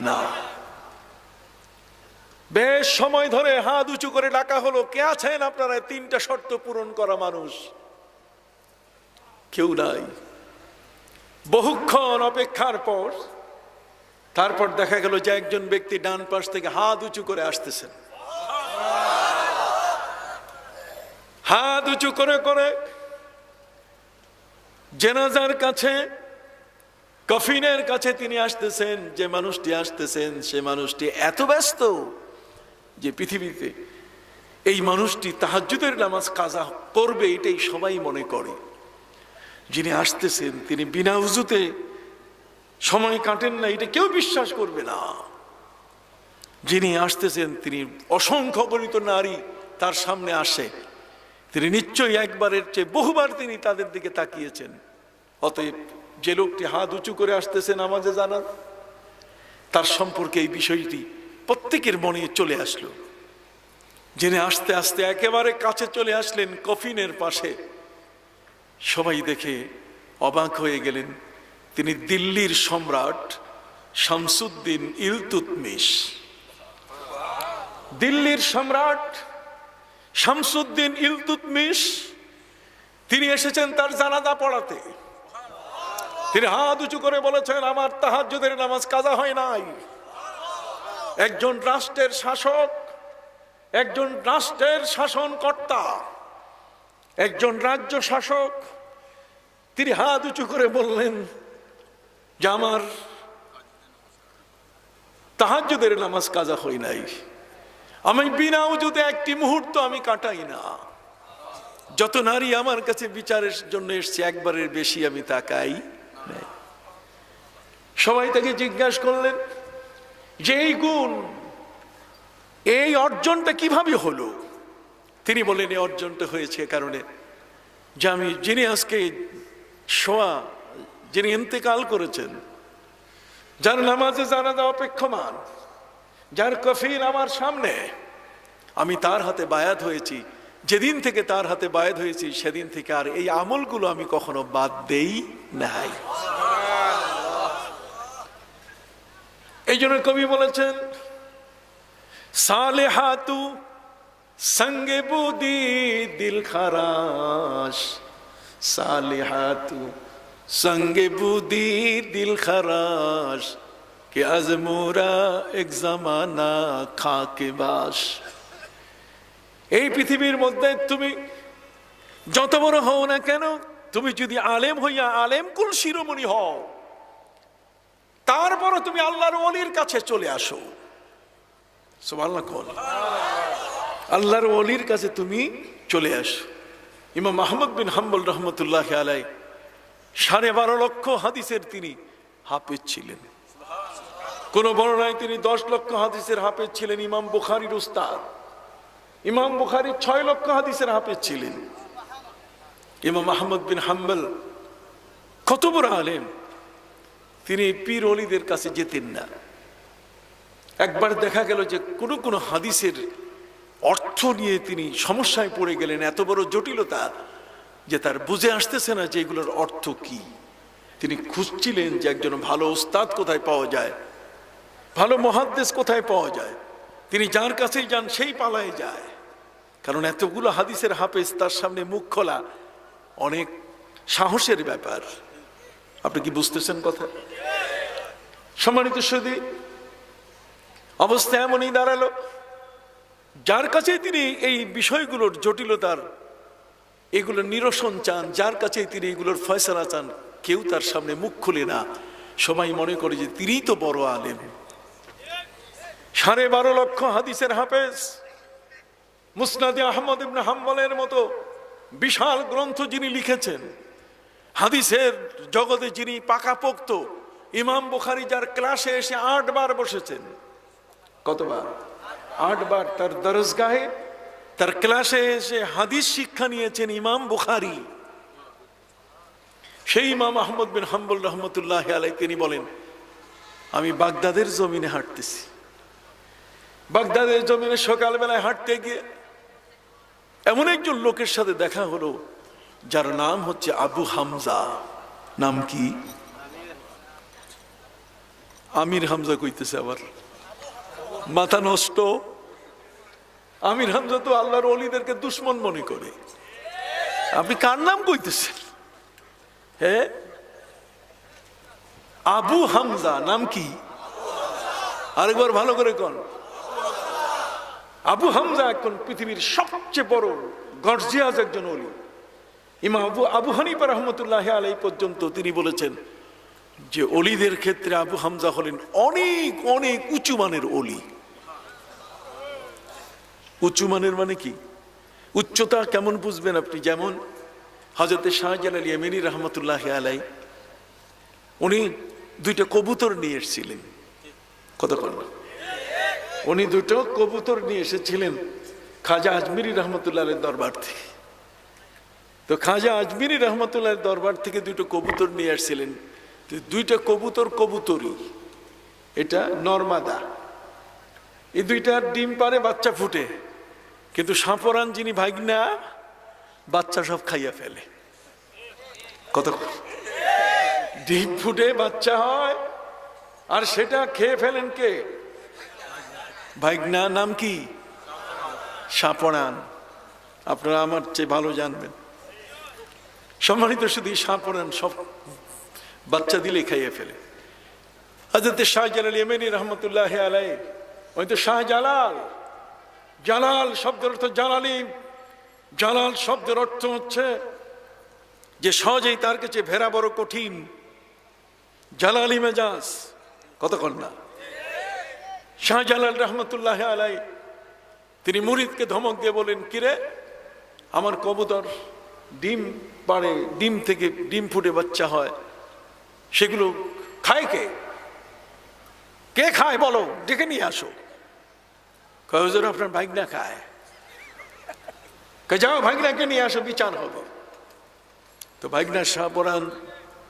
না। বেশ সময় ধরে হাত উঁচু করে ডাকা হলো, কে আছেন আপনারা তিনটা শর্ত পূরণ করা মানুষ? কেউ নাই। বহুক্ষণ অপেক্ষার পর তারপর দেখা গেল যে একজন ব্যক্তি ডান পাশ থেকে হাত উঁচু করে আসতেছেন। হাত উঁচু করে করে জানাজার কাছে, কফিনের কাছে তিনি আসতেছেন। যে মানুষটি আসতেছেন সে মানুষটি এত ব্যস্ত যে পৃথিবীতে এই মানুষটি তাহাজ্জুদের নামাজ কাজা করবে এটাই সবাই মনে করে। যিনি আসতেছেন তিনি বিনা উজুতে সময় কাটেন না, এটা কেউ বিশ্বাস করবে না। যিনি আসতেছেন তিনি অসংখ্য গণিত নারী তার সামনে আসে, তিনি নিশ্চয়ই একবারের চেয়ে বহুবার তিনি তাদের দিকে তাকিয়েছেন। অতএব যে লোকটি হাত উঁচু করে আসতেছে নামাজে জানান, তার সম্পর্কে এই বিষয়টি প্রত্যেকের মনে চলে আসলো। যিনি আস্তে আস্তে একেবারে কাছে চলে আসলেন কফিনের পাশে, সবাই দেখে অবাক হয়ে গেলেন। তিনি দিল্লির সম্রাট শামসুদ্দিন ইলতুৎমিশ। দিল্লির সম্রাট শামসুদ্দিন ইলতুৎমিশ তিনি এসেছেন তার জানাজা পড়াতে। তিনি হাত উঁচু করে বলেছেন আমার তাহাজ্জুদের নামাজ কাজা হয় নাই। একজন রাষ্ট্রের শাসক, একজন রাষ্ট্রের শাসনকর্তা, একজন রাজ্য শাসক, তিনি হাত উঁচু করে বললেন যে আমার তাহাজ্জুদের নামাজ কাজা হয় নাই। আমি বিনা উজুতে একটি মুহূর্ত আমি কাটাই না। যত নারী আমার কাছে বিচারের জন্য এসছে একবারের বেশি আমি তাকাই নাই। সবাই তাকে জিজ্ঞাসা করলেন যে এই গুণ, এই অর্জনটা কিভাবে হলো? তিনি বলেন এই অর্জনটা হয়েছে কারণে যে আমি, যিনি আজকে যিনি ইন্তেকাল করেছেন, যার নামাজে জানাজা অপেক্ষমান, যার কফিন আমার সামনে, আমি তার হাতে বায়াত হয়েছি। যেদিন থেকে তার হাতে বায়াত হয়েছি সেদিন থেকে আর এই আমলগুলো আমি কখনো বাদ দেই নাই। এই জন্য কবি বলেছেন সালেহাতু সঙ্গে বুদি দিল খারাশ, সালেহাতু সঙ্গে বুদি দিল খারাশ কে আজ মোরা এক জামানা খাকে বাস। এই পৃথিবীর মধ্যে তুমি যত বড় হও না কেন, তুমি যদি আলেম হইয়া আলেম কুল শিরোমণি হও, তারপর তুমি আল্লাহর ওলির কাছে চলে আসো। সুবহানাল্লাহ কোন? আল্লাহর ওলির কাছে তুমি চলে আসো। ইমাম আহমদ বিন হাম্বল রহমতুল্লাহ আলাই 12.5 লক্ষ হাদিসের তিনি হাফেজ ছিলেন। কোন বর্ণনায় তিনি 10 লক্ষ হাদিসের হাফেজ ছিলেন। ইমাম বুখারীর উস্তাদ, ইমাম বুখারী 6 লক্ষ হাদিসের হাফেজ ছিলেন। ইমাম আহমদ বিন হাম্বল কত বড় আলেম, তিনি পীর ওলিদের কাছে যেতেন না। একবার দেখা গেল যে কোনো কোনো হাদিসের অর্থ নিয়ে তিনি সমস্যায় পড়ে গেলেন, এত বড় জটিলতা যে তার বুঝে আসতেছে না যে এগুলোর অর্থ কি। তিনি খুঁজছিলেন যে একজন ভালো ওস্তাদ কোথায় পাওয়া যায়, ভালো মুহাদ্দিস কোথায় পাওয়া যায়। তিনি যার কাছেই যান সেই পালায় যায়, কারণ এতগুলো হাদিসের হাফেজ, তার সামনে মুখ খোলা অনেক সাহসের ব্যাপার। আপনি কি বুঝতেছেন কথা? সম্মানিত সুধী, অবস্থা এমনই দাঁড়ালো, যার কাছে তিনি এই বিষয়গুলোর জটিলতার এগুলো নিরসন চান, যার কাছে তিনি এগুলোর ফয়সালা চান, কেউ তার সামনে মুখ খুলে না। সবাই মনে করে যে তিনিই তো বড় আলেম। 12.5 লক্ষ হাদিসের হাফেজ, মুসনাদে আহমদ ইবনে হাম্বলের মতো বিশাল গ্রন্থ যিনি লিখেছেন, হাদিসের জগতে যিনি পাকাপোক্ত, ইমাম বুখারী যার ক্লাসে এসে 8 বার বসেছেন। কতবার? 8 বার। তার দরজগাহে, তার ক্লাসে এসে হাদিস শিক্ষা নিয়েছেন ইমাম বুখারী। সেই ইমাম আহমদ বিন হাম্বল রহমতুল্লাহ আলাইহি তিনি বলেন, আমি বাগদাদের জমিনে হাঁটতেছি। বাগদাদের জমিনে সকালবেলায় হাঁটতে গিয়ে এমন একজন লোকের সাথে দেখা হলো যার নাম হচ্ছে আবু হামজা। নাম কি? আমির হামজা কইতেছে আবার, মাথা নষ্ট। আমির হামজা তো আল্লাহর ওলিদেরকে দুশ্মন মনে করে। আপনি কার নাম কইতেছেন? হ্যাঁ, আবু হামজা। নাম কি? আরেকবার ভালো করে কোন। আবু হামজা এখন পৃথিবীর সবচেয়ে বড় গর্জিয়াস একজন ওলি। ইমাম আবু হানিফা রহমতুল্লাহ আলাইহি পর্যন্ত তিনি বলেছেন যে ওলিদের ক্ষেত্রে আবু হামজা হলেন অনেক অনেক উঁচু মানের ওলি। উঁচু মানের মানে কি? উচ্চতা কেমন বুঝবেন আপনি? যেমন হযরতে শাহজালাল ইয়ামানি রহমতুল্লাহ আলাইহি, উনি 2টা কবুতর নিয়ে এসেছিলেন। কতক্ষণ? উনি 2টো কবুতর নিয়ে এসেছিলেন খাজা আজমিরি রহমতুল্লাহের দরবার থেকে। তো খাজা আজমিরি রহমতুল্লাহের দরবার থেকে 2টো কবুতর নিয়ে আসছিলেন। 2টা কবুতর কবুতরই, এটা নরমাদা। এই 2টার ডিম পারে, বাচ্চা ফুটে, কিন্তু সাঁপরান যিনি ভাগনা, বাচ্চা সব খাইয়া ফেলে। কত? ডিম ফুটে বাচ্চা হয়, আর সেটা খেয়ে ফেলেন কে? ভাগনা। নাম কি? সাঁপরান। আপনারা আমার চেয়ে ভালো জানবেন। সম্মানিত শুধু সাঁপরান সব বাচ্চা দিলে খাইয়ে ফেলে। হযরত শাহজালাল ইয়ামানি রহমতুল্লাহ আলাইহি, ওই তো শাহজালাল, জালাল শব্দের অর্থ জালালি। জালাল শব্দের অর্থ হচ্ছে যে সহজেই তার কাছে ভেড়া বড় কঠিন, জালালি মেজাজ। কতক্ষণ না? শাহজালাল রহমতুল্লাহ আলাইহি তিনি মুরিদকে ধমক দিয়ে বলেন, কিরে আমার কবুতর ডিম পাড়ে, ডিম থেকে ডিম ফুটে বাচ্চা হয়, সেগুলো খায় কে? কে খায় বলো, ডেকে নিয়ে আসো। হুজুর আপনার ভাগনা খায়। যাও ভাগনাকে নিয়ে আসো, বিচার হবে। তো ভাগনা শাহপরান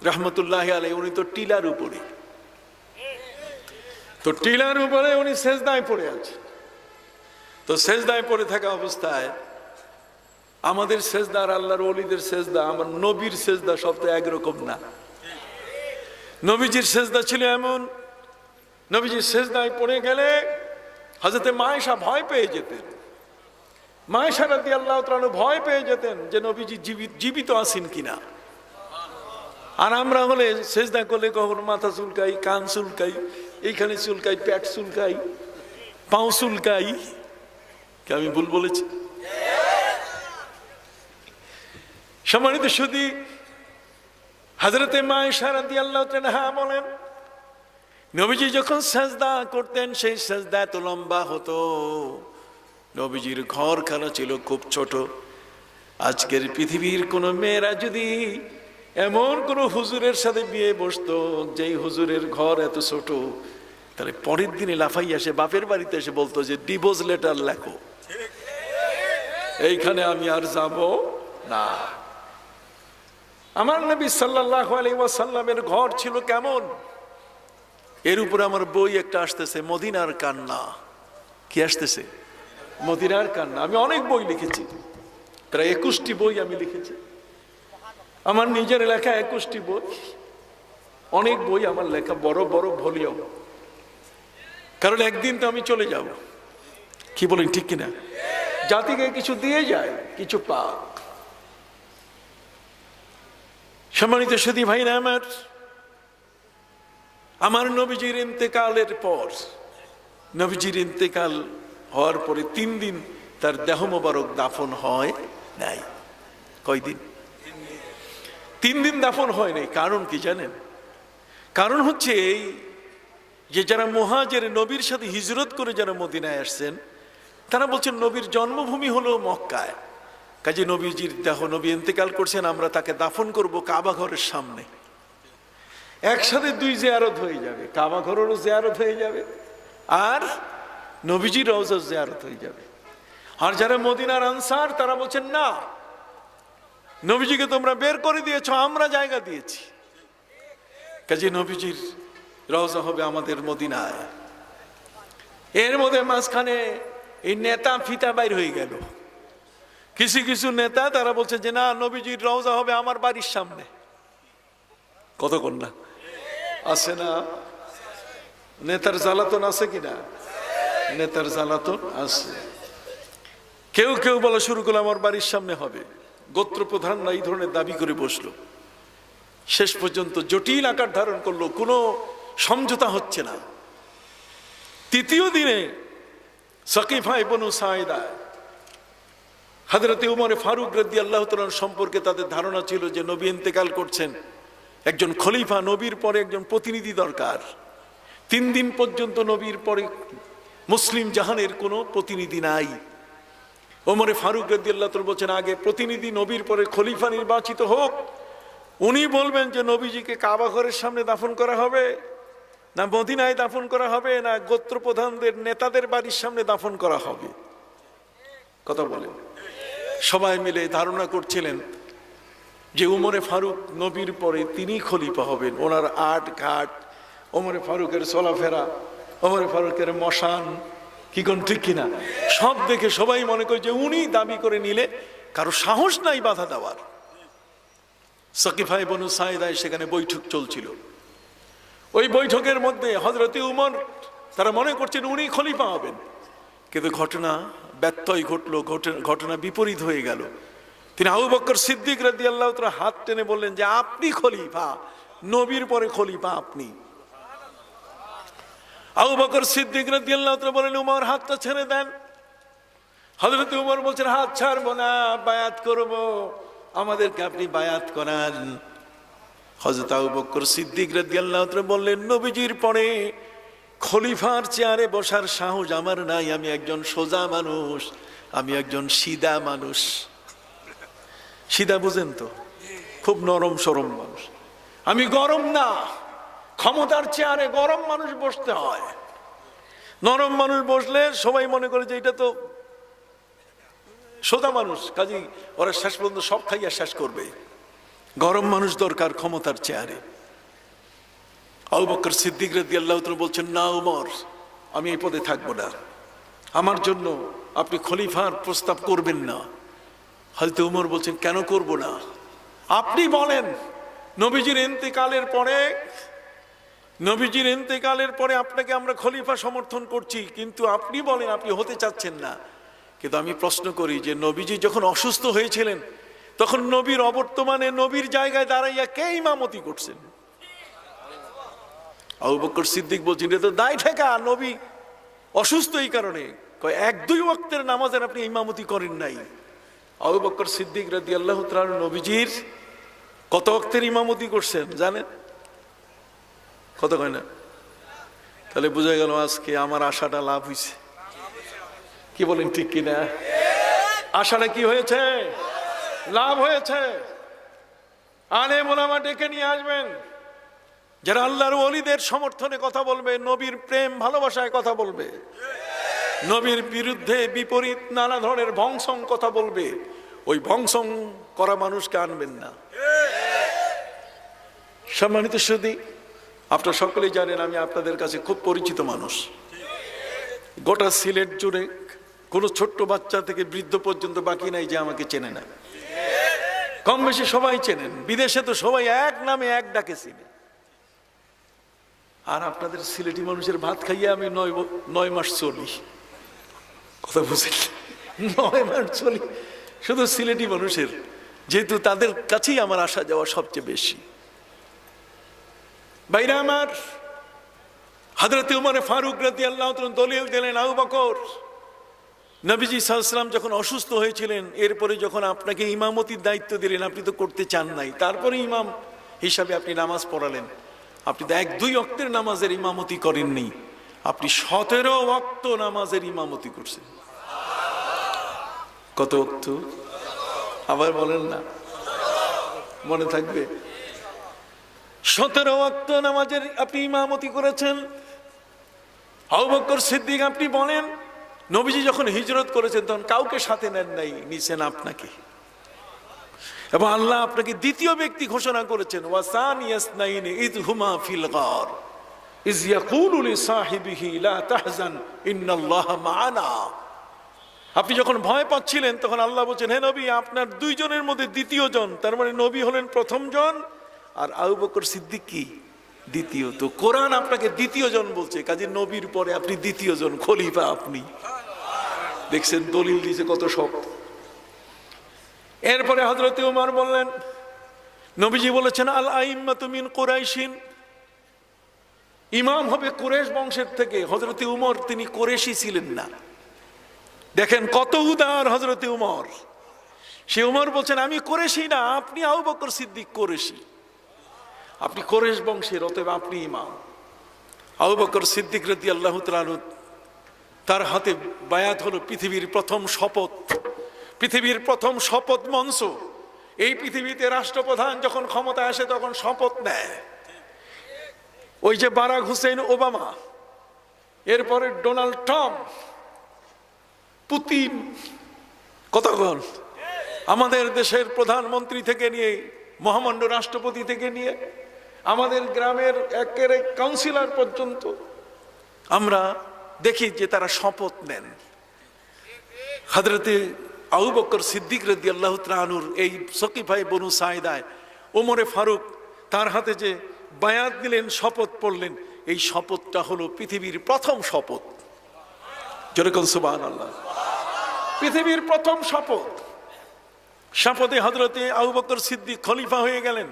রহমতুল্লাহ আলাইহি উনি তো টিলার উপরে, তো টিলার উপরে উনি সেজদায় পড়ে আছে। তো সেজদায় পড়ে থাকা অবস্থায় আমাদের সেজদা আর আল্লাহর ওলিদের সেজদা, আমার নবীর সেজদা সব তো একরকম না। নবীজির সেজদা ছিল এমন, নবীজির সেজদায় পড়ে গেলে হযরতে মায়েশা ভয় পেয়ে যেতেন। মায়েশা রাদিয়াল্লাহু তাআলা ভয় পেয়ে যেতেন যে নবীজি জীবিত আছেন কিনা। আর আমরা হলে সেজদা করলে কখনো মাথা চুলকাই, কান চুলকাই, এইখানে চুলকাই, পেট চুলকাই, পাও চুলকাই। কি আমি ভুল বলেছি? সম্মানিত সুধী, হযরতে মায়েশা রাদিয়াল্লাহু তাআলা বলেন, নবীজি যখন সাজদা করতেন সেই সাজদা এত লম্বা হতো, নবীজির ঘরখানা ছিল খুব ছোট। আজকের পৃথিবীর কোন মেয়েরা যদি এমন কোন হুজুরের সাথে বিয়ে বসতো যেই হুজুরের ঘর এত ছোট, তাহলে পরের দিনে লাফাই আসে বাপের বাড়িতে এসে বলতো যে ডিভোর্স লেটার লেখো, এইখানে আমি আর যাব না। আমার নবী সাল্লাল্লাহু আলাইহি ওয়াসাল্লামের ঘর ছিল কেমন? এর উপরে আমার বই একটা আসতেছে, মদিনার কান্না। কি আসতেছে? মদিনার কান্না। আমি অনেক বই লিখেছি, প্রায় 21টি বই আমি লিখেছি। আমার নিজের লেখা 21টি বই, অনেক বই আমার লেখা, বড় বড় ভলিউম। কারণ একদিন তো আমি চলে যাব। কি বলেন, ঠিক কিনা? জাতিকে কিছু দিয়ে যায়, কিছু পাক। সম্মানিত সুধী ভাইরা আমার নবীজির ইন্তেকালের পর, নবীজির ইন্তেকাল হওয়ার পরে 3 দিন তার দেহ মোবারক দাফন হয় নাই। কয়দিন? 3 দিন দাফন হয় নাই। কারণ কি জানেন? কারণ হচ্ছে এই যে যারা মুহাজির, নবীর সাথে হিজরত করে যারা মদিনায় আসছেন, তারা বলছেন নবীর জন্মভূমি হলো মক্কায়, কাজে নবীজির দেহ, নবী ইন্তেকাল করছেন, আমরা তাকে দাফন করব কাবা ঘরের সামনে। একসাথে 2 জিয়ারত হয়ে যাবে, কাবা ঘরেরও জিয়ারত হয়ে যাবে আর নবীজির রওজা জিয়ারত হয়ে যাবে। আর যারা মদিনার আনসার, তারা বলছেন না, নবীজিকে তোমরা বের করে দিয়েছো, আমরা জায়গা দিয়েছি, কাজে নবীজির রওজা হবে আমাদের মদিনায়। এর মধ্যে মাঝখানে এই নেতা ফিতা বাইর হয়ে গেল। কিছু কিছু নেতা তারা বলছে যে না, নবীজির রওজা হবে আমার বাড়ির সামনে। কতক্ষণ না আছে না? নেতার জ্বালাতন আছে কিনা? নেতার জ্বালাতন আছে। কেউ কেউ বলা শুরু করলো আমার বাড়ির সামনে হবে। গোত্র প্রধানরা এই ধরনের দাবি করে বসলো। শেষ পর্যন্ত জটিল আকার ধারণ করলো, কোনো সমঝোতা হচ্ছে না। 3য় দিনে সাকিফা ইবনু সাইদা, হযরতে উমর ফারুক রাদিয়াল্লাহু তাআলা সম্পর্কে তাদের ধারণা ছিল যে নবী ইন্তেকাল করছেন, একজন খলিফা, নবীর পরে একজন প্রতিনিধি দরকার। 3 দিন পর্যন্ত নবীর পরে মুসলিম জাহানের কোনো প্রতিনিধি নাই। ওমর ফারুক রাদিয়াল্লাহু তাআলা বলছেন আগে প্রতিনিধি নবীর পরে খলিফা নির্বাচিত হোক, উনি বলবেন যে নবীজিকে কাবা ঘরের সামনে দাফন করা হবে না মদিনায় দাফন করা হবে না গোত্র প্রধানদের নেতাদের বাড়ির সামনে দাফন করা হবে। কথা বলেন। সবাই মিলে ধারণা করছিলেন যে উমরে ফারুক নবীর পরে তিনি খলিফা হবেন। ওনার আট ঘাট, ওমরে ফারুকের চলাফেরা, ওমরে ফারুকের মশান, কি কোন ঠিক কিনা, সব দেখে সবাই মনে করে যে উনি দাবি করে নিলে কারো সাহস নাই বাধা দেওয়ার। সাকিফা ইবনু সাইদা সেখানে বৈঠক চলছিল। ওই বৈঠকের মধ্যে হযরতে উমর তারা মনে করছেন উনি খলিফা হবেন, কিন্তু ঘটনা ব্যত্যয় ঘটলো, ঘটনা বিপরীত হয়ে গেল। তিনি আবু বকর সিদ্দিক রাদিয়াল্লাহু তাআলা হাত টেনে বললেন যে আপনি খলিফা, নবীর পরে খলিফা আপনি। আবু বকর সিদ্দিক রাদিয়াল্লাহু তাআলা বলেন উমর হাতটা ছেড়ে দেন। হযরত উমর বলছেন হাত ছাড়বো না, বায়াত করব, আমাদেরকে আপনি বায়াত করান। হযরত আবু বকর সিদ্দিক রাদিয়াল্লাহু তাআলা বললেন নবীজির পরে খলিফার চেয়ারে বসার সাহস আমার নাই, আমি একজন সোজা মানুষ, আমি একজন সিধা মানুষ। সিধা বুঝেন তো, খুব নরম সরম মানুষ। আমি গরম না, ক্ষমতার চেয়ারে গরম মানুষ বসতে হয়। নরম মানুষ বসলে সবাই মনে করে যে এটা তো সোজা মানুষ, কাজেই ওরা শেষ পর্যন্ত সব খাইয়া শেষ করবে। গরম মানুষ দরকার ক্ষমতার চেয়ারে। আবু বকর সিদ্দিক রাদিয়াল্লাহু তাআলা বলছেন না উমর, আমি এই পদে থাকবো না, আমার জন্য আপনি খলিফার প্রস্তাব করবেন না। হযরত উমর বলছেন কেন করব না? আপনি বলেন নবীজির ইন্তেকালের পরে আপনাকে আমরা খলিফা সমর্থন করছি, কিন্তু আপনি বলেন আপনি হতে চাচ্ছেন না। কিন্তু আমি প্রশ্ন করি যে নবীজি যখন অসুস্থ হয়েছিলেন তখন নবীর অবর্তমানে নবীর জায়গায় দাঁড়াইয়া কে ইমামতি করছেন? আবু বকর সিদ্দিক বলছেন এটা তো দায় ঠেকা, নবী অসুস্থ এই কারণে। 1-2 ওয়াক্তের নামাজের আপনি ইমামতি করেন নাই। আবু বকর সিদ্দিক রাদিয়াল্লাহু তাআলা নবীজির কত ওয়াক্তের ইমামতি করছেন জানেন? কত কয় না? তাহলে বোঝা গেল আজকে আমার আশাটা লাভ হয়েছে। কি বলেন ঠিক কিনা? আশাটা কি হয়েছে? লাভ হয়েছে। আলেম ওলামা ডেকে নিয়ে আসবেন, যারা আল্লাহর ওলিদের সমর্থনে কথা বলবে, নবীর প্রেম ভালোবাসায় কথা বলবে, নবীর বিরুদ্ধে বিপরীত নানা ধরনের ভংসং কথা বলবে। ওই ভংসং করা মানুষকে আনবেন না। সম্মানিত সুধী, আপনারা সকলেই জানেন আমি আপনাদের কাছে খুব পরিচিত মানুষ। গোটা সিলেট জুড়ে কোনো ছোট্ট বাচ্চা থেকে বৃদ্ধ পর্যন্ত বাকি নাই যে আমাকে চেনে না। কম বেশি সবাই চেনেন, বিদেশে তো সবাই এক নামে এক ডাকে চিনে। আর আপনাদের সিলেটি মানুষের ভাত খাইয়ে আমি 9 মাস চলি। কথা বুঝেন? 9 মাস চলি শুধু সিলেটি মানুষের, যেহেতু তাদের কাছেই আমার আসা যাওয়া সবচেয়ে বেশি। বাইরে আমার হযরত উমর ফারুক রাদিয়াল্লাহু তাআলা দলিল দিলেন, আবু বকর, নবীজি সাল্লাল্লাহু আলাইহি ওয়াসাল্লাম যখন অসুস্থ হয়েছিলেন, এরপরে যখন আপনাকে ইমামতির দায়িত্ব দিলেন, আপনি তো করতে চান নাই, তারপরে ইমাম হিসাবে আপনি নামাজ পড়ালেন। আপনি তো 1-2 ওয়াক্তের নামাজের ইমামতি করেননি, আপনি 17 ওয়াক্ত নামাজের ইমামতি করছেন। কত ওয়াক্ত? আবার বলেন না, মনে থাকবে। 17 ওয়াক্ত নামাজের আপনি ইমামতি করেছেন। আবু বকর সিদ্দিক, আপনি বলেন, নবীজি যখন হিজরত করেছেন তখন কাউকে সাথে নেন নাই, নিছেন আপনাকে। এবং আল্লাহ আপনাকে দ্বিতীয় ব্যক্তি ঘোষণা করেছেন, ওয়াসানিয়াসনাইনি ইয হুমা ফিল গার ইয ইয়াকুলু লিসাহিবিহি লা তাহজান ইন্নাল্লাহা মা'ানা। আপনি যখন ভয় পাচ্ছিলেন তখন আল্লাহ বলছেন, হে নবী, আপনার 2 জনের মধ্যে দ্বিতীয় জন, তার মানে নবী হলেন প্রথম জন আর আবু বকর সিদ্দিক কি দ্বিতীয়। তো কোরআন আপনাকে দ্বিতীয় জন বলছে, কাজে নবীর পরে আপনি দ্বিতীয় জন, খলিফা আপনি। দেখছেন দলিল দিয়েছে কত শক্ত। এরপরে হযরত উমর বললেন, নবীজি বলেছেন, আল আইম্মাতু মিন কুরাইশিন, ইমাম হবে কুরাইশ বংশের থেকে। হযরত উমর তিনি কুরাইশি ছিলেন না। দেখেন কত উদার হযরত উমর। সে উমর বলছেন, আমি কুরাইশি না, আপনি আবু বকর সিদ্দিক কুরাইশি, আপনি কুরাইশ বংশের, অতএব আপনি ইমাম। আবু বকর সিদ্দিক রাদিয়াল্লাহু তাআলা আনহু, তার হাতে বায়াত হলো পৃথিবীর প্রথম শপথ, পৃথিবীর প্রথম শপথ মঞ্চ। এই পৃথিবীতে রাষ্ট্রপ্রধান যখন ক্ষমতায় আসে তখন শপথ নেয়। ওই যে বারাক হুসেন ওবামা, এরপরে ডোনাল্ড ট্রাম্প, পুতিন, কতক্ষণ আমাদের দেশের প্রধানমন্ত্রী থেকে নিয়ে মহামান্য রাষ্ট্রপতি থেকে নিয়ে আমাদের গ্রামের একের কাউন্সিলর পর্যন্ত আমরা দেখি যে তারা শপথ নেন। হযরতে আবু বকর সিদ্দিক রাদিয়াল্লাহু তাআলা আনহুর এই সকিফায়ে বনু সাইদায় ওমরে ফারুক তার হাতে যে বায়াত দিলেন, শপথ পড়লেন, এই শপথটা হলো পৃথিবীর প্রথম শপথ। যেরকম সুবহানাল্লাহ, পৃথিবীর প্রথম শপথ। শপথে হযরতে আবু বকর সিদ্দিক খলিফা হয়ে গেলেন।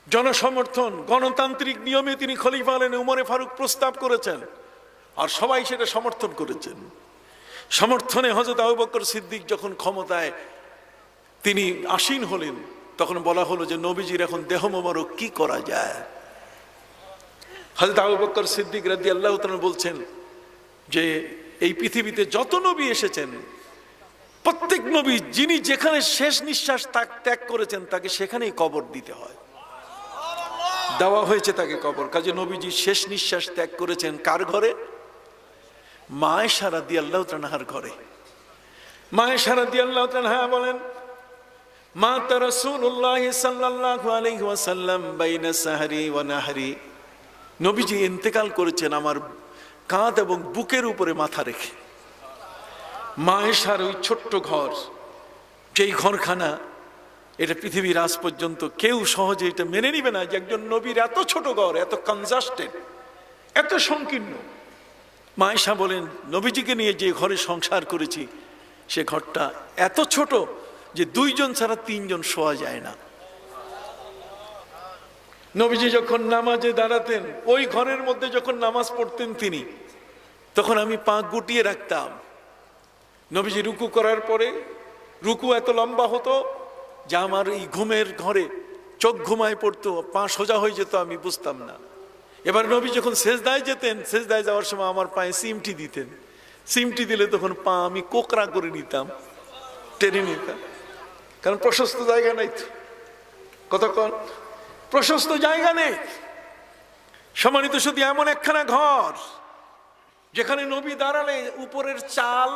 জনসমর্থন, গণতান্ত্রিক নিয়মে তিনি খলিফা হলেন। উমরে ফারুক প্রস্তাব করেছেন আর সবাই সেটা সমর্থন করেছেন। সমর্থনে হযরত আবু বকর সিদ্দিক যখন ক্ষমতায় তিনি আসীন হলেন, তখন বলা হলো যে নবীজির এখন দেহ মোবারক কি করা যায়। হযরত আবু বকর সিদ্দিক রাদিয়াল্লাহু তাআলা বলছেন যে এই পৃথিবীতে যত নবী এসেছেন, প্রত্যেক নবী যিনি যেখানে শেষ নিঃশ্বাস ত্যাগ করেছেন তাকে সেখানেই কবর দিতে হয়। দেওয়া হয়েছে তাকে কবর। কাজে নবীজি শেষ নিঃশ্বাস ত্যাগ করেছেন কার ঘরে? মা আয়েশা রাদিয়াল্লাহু তাআলা আনহার ঘরে। মা আয়েশা রাদিয়াল্লাহু তাআলা আনহা বলেন, মাতা রাসূলুল্লাহ সাল্লাল্লাহু আলাইহি ওয়াসাল্লাম বাইনা সাহরি ওয়া নাহরি, নবীজি ইন্তেকাল করেছেন আমার কাঁধ এবং বুকের উপরে মাথা রেখে। মা আয়েশার ওই ছোট্ট ঘর, যেই ঘরখানা, এটা পৃথিবীর আজ পর্যন্ত কেউ সহজে এটা মেনে নিবে না যে একজন নবীর এত ছোট ঘর, এত কনজাস্টেড, এত সংকীর্ণ। মা আয়েশা বলেন, নবীজিকে নিয়ে যে ঘরে সংসার করেছি সে ঘরটা এত ছোট যে 2 জন ছাড়া 3 জন শোয়া যায় না। নবীজি যখন নামাজে দাঁড়াতেন, ওই ঘরের মধ্যে যখন নামাজ পড়তেন তিনি, তখন আমি পা গুটিয়ে রাখতাম। নবীজি রুকু করার পরে রুকু এত লম্বা হতো যে আমার এই ঘুমের ঘরে চোখ ঘুমায় পড়তো, পা সোজা হয়ে যেত, আমি বুঝতাম না। এবার নবী যখন সেজদায় যেতেন, সেজদায় যাওয়ার সময় আমার পায়ে সিমটি দিতেন। সিমটি দিলে তখন পা আমি কোকড়া করে নিতাম, টেনে নিতাম, কারণ প্রশস্ত জায়গা নাই তো। কতক্ষণ প্রশস্ত জায়গা নেই। সম্মানিত শুধু এমন একখানা ঘর যেখানে নবী দাঁড়ালে উপরের চাল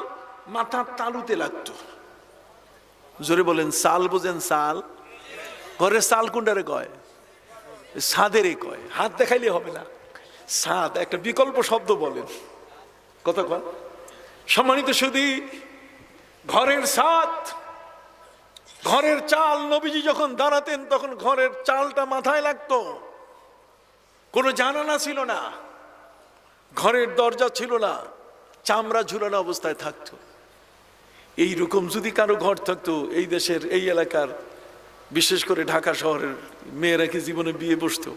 মাথার তালুতে লাগতো। জোরে বলেন, চাল বোঝেন? চাল, ঘরের চাল কোনটারে কয়? ছাদেরই কয়, হাত দেখাইলে হবে না, ছাদ একটা বিকল্প শব্দ বলেন, কথা কন। সম্মানিত শুধু ঘরের ছাদ, ঘরের চাল, নবীজি যখন দাঁড়াতেন তখন ঘরের চালটা মাথায় লাগতো, কোনো জানালা ছিল না, ঘরের দরজা ছিল না, চামড়া ঝুলানো অবস্থায় থাকতো। এইরকম যদি কারো ঘর থাকতো এই দেশের এই এলাকার, বিশেষ করে ঢাকা শহরের মেয়েরা কি জীবনে বিয়ে বসতো?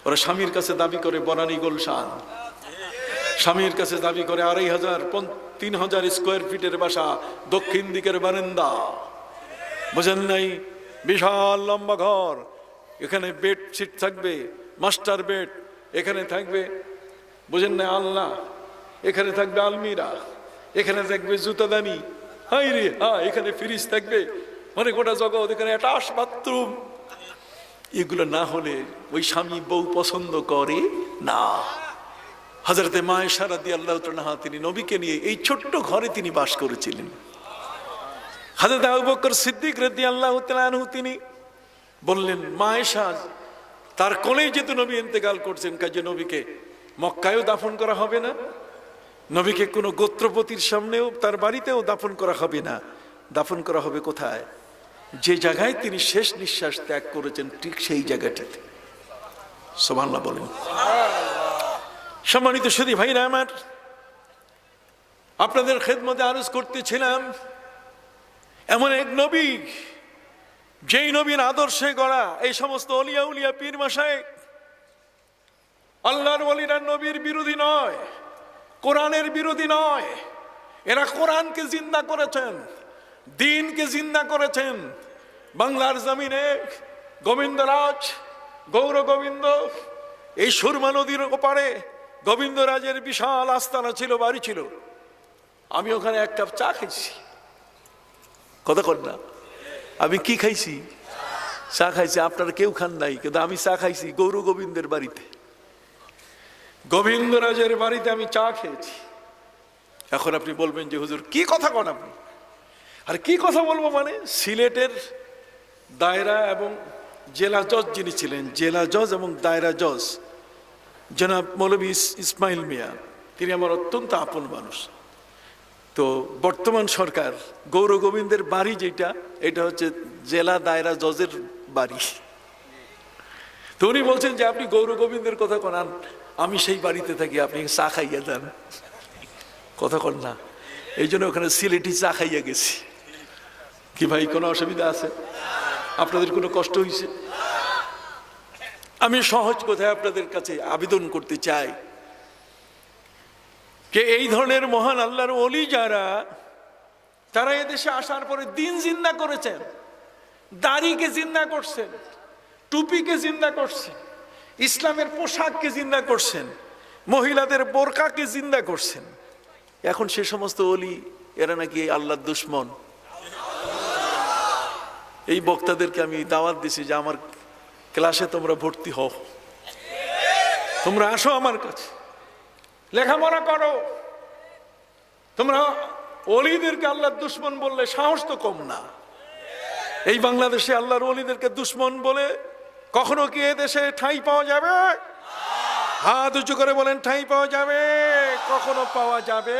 ওরা স্বামীর কাছে দাবি করে বনানী গুলশান, স্বামীর কাছে দাবি করে 2500-3000 স্কোয়ার ফিটের বাসা, দক্ষিণ দিকের বারান্দা, বুঝেন নাই? বিশাল লম্বা ঘর, এখানে বেডশিট থাকবে, মাস্টার বেড, এখানে থাকবে, বুঝেন না, আলনা, এখানে থাকবে আলমিরা, এখানে থাকবে জুতাদানি, হাই রে হ্যাঁ, এখানে ফ্রিজ থাকবে, মানে গোটা জগৎ, এখানে অ্যাটাচ বাথরুম। এগুলো না হলে ওই স্বামী বউ পছন্দ করে না। হযরতে মায়েশা রাদিয়াল্লাহু তাআলা তিনি নবীকে নিয়ে এই ছোট্ট ঘরে তিনি বাস করেছিলেন। হযরত আবু বকর সিদ্দিক রাদিয়াল্লাহু তাআলা আনহু তিনি বললেন, মায়েশা তার কোলেই যেহেতু নবী ইন্তেকাল করছেন, কাজে নবীকে মক্কায়ও দাফন করা হবে না, নবীকে কোনো গোত্রপতির সামনেও তার বাড়িতেও দাফন করা হবে না, দাফন করা হবে কোথায়? যে জায়গায় তিনি শেষ নিঃশ্বাস ত্যাগ করেছেন ঠিক সেই জায়গাটিতে। সুবহানাল্লাহ বলেন। সম্মানিত সুধী ভাইরা আমার, আপনাদের খেদমতে আরজ করতেছিলাম, এমন এক নবী, যেই নবীর আদর্শে গড়া এই সমস্ত অলিয়া উলিয়া পীর মাশায়েখ, আল্লাহর ওলিরা নবীর বিরোধী নয়, কোরআনের বিরোধী নয়, এরা কোরআনকে জিন্দা করেছেন, দ্বীনকে জিন্দা করেছেন। বাংলার জমিনে গোবিন্দরাজ, গৌর গোবিন্দ, এই সুরমা নদীর ওপারে গোবিন্দরাজের বিশাল আস্তানা ছিল, বাড়ি ছিল। আমি ওখানে এক কাপ চা খাইছি, কথা কর না, আমি কি খাইছি? চা খাইছি। আপনারা কেউ খান নাই, কিন্তু আমি চা খাইছি গৌর গোবিন্দের বাড়িতে, গোবিন্দরাজের বাড়িতে আমি চা খেয়েছি। এখন আপনি বলবেন যে হুজুর কি কথা কন আপনি? আর কি কথা বলবো মানে, সিলেটের দায়রা এবং জেলা জজ যিনি ছিলেন, জেলা জজ এবং দায়রা জজ জনাব মৌলভী ইসমাইল মিয়া, তিনি আমার অত্যন্ত আপন মানুষ। তো বর্তমান সরকার গৌর গোবিন্দের বাড়ি যেটা, এটা হচ্ছে জেলা দায়রা জজের বাড়ি। তো উনি বলছেন যে আপনি গৌর গোবিন্দের কথা কনান, আমি সেই বাড়িতে থাকি, আপনি চা খাইয়া যান, কথা কন না। এই জন্য ওখানে সিলেটি চা খাইয়া গেছি। কি ভাই কোনো অসুবিধা আছে? আপনাদের কোনো কষ্ট হয়েছে? আমি সহজ কথায় আপনাদের কাছে আবেদন করতে চাই যে এই ধরনের মহান আল্লাহর ওলি যারা, তারা এদেশে আসার পরে দিন জিন্দা করেছেন, দাড়িকে জিন্দা করছেন, টুপিকে জিন্দা করছেন, ইসলামের পোশাককে জিন্দা করছেন, মহিলাদের বোরকাকে জিন্দা করছেন। এখন সে সমস্ত ওলি এরা নাকি আল্লাহর দুশ্মন। এই বক্তাদেরকে আমি দাওয়াত দিছি যে আমার ক্লাসে তোমরা ভর্তি হও, তোমরা আসো আমার কাছে, লেখাপড়া করো। তোমরা ওলিদেরকে আল্লাহর দুশ্মন বললে সাহস তো কম না। এই বাংলাদেশে আল্লাহর ওলিদেরকে দুশ্মন বলে কখনো কি এ দেশে ঠাঁই পাওয়া যাবে? হাত উঁচু করে বলেন, ঠাঁই পাওয়া যাবে? কখনো পাওয়া যাবে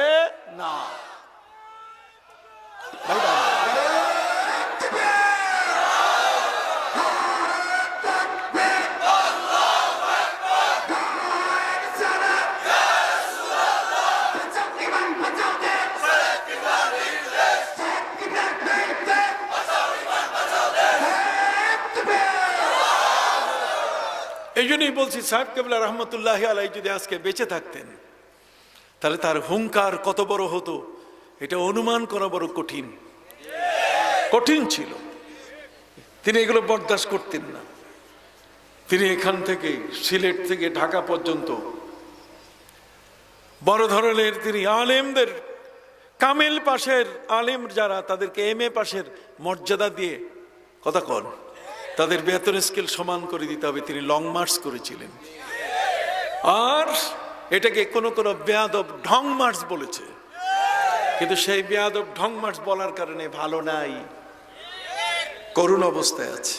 না। এই জন্যই বলছি, সাহেব কেবলা রহমতুল্লাহ আলাই যদি আজকে বেঁচে থাকতেন তাহলে তার হুঙ্কার কত বড় হতো এটা অনুমান করা বড় কঠিন, কঠিন ছিল। তিনি এগুলো বরদাস্ত করতেন না। তিনি এখান থেকে সিলেট থেকে ঢাকা পর্যন্ত বড় ধরনের তিনি আলেমদের, কামেল পাশের আলেম যারা, তাদেরকে MA পাশের মর্যাদা দিয়ে, কথা কন, তাদের বেতন স্কেল সমান করে দিতে হবে, তিনি লং মার্চ করেছিলেন। আর এটাকে কোনো কোনো বেয়াদব ঢং মার্চ বলেছে, কিন্তু সেই বেয়াদব ঢং মার্চ বলার কারণে ভালো নাই, করুণ অবস্থায় আছে।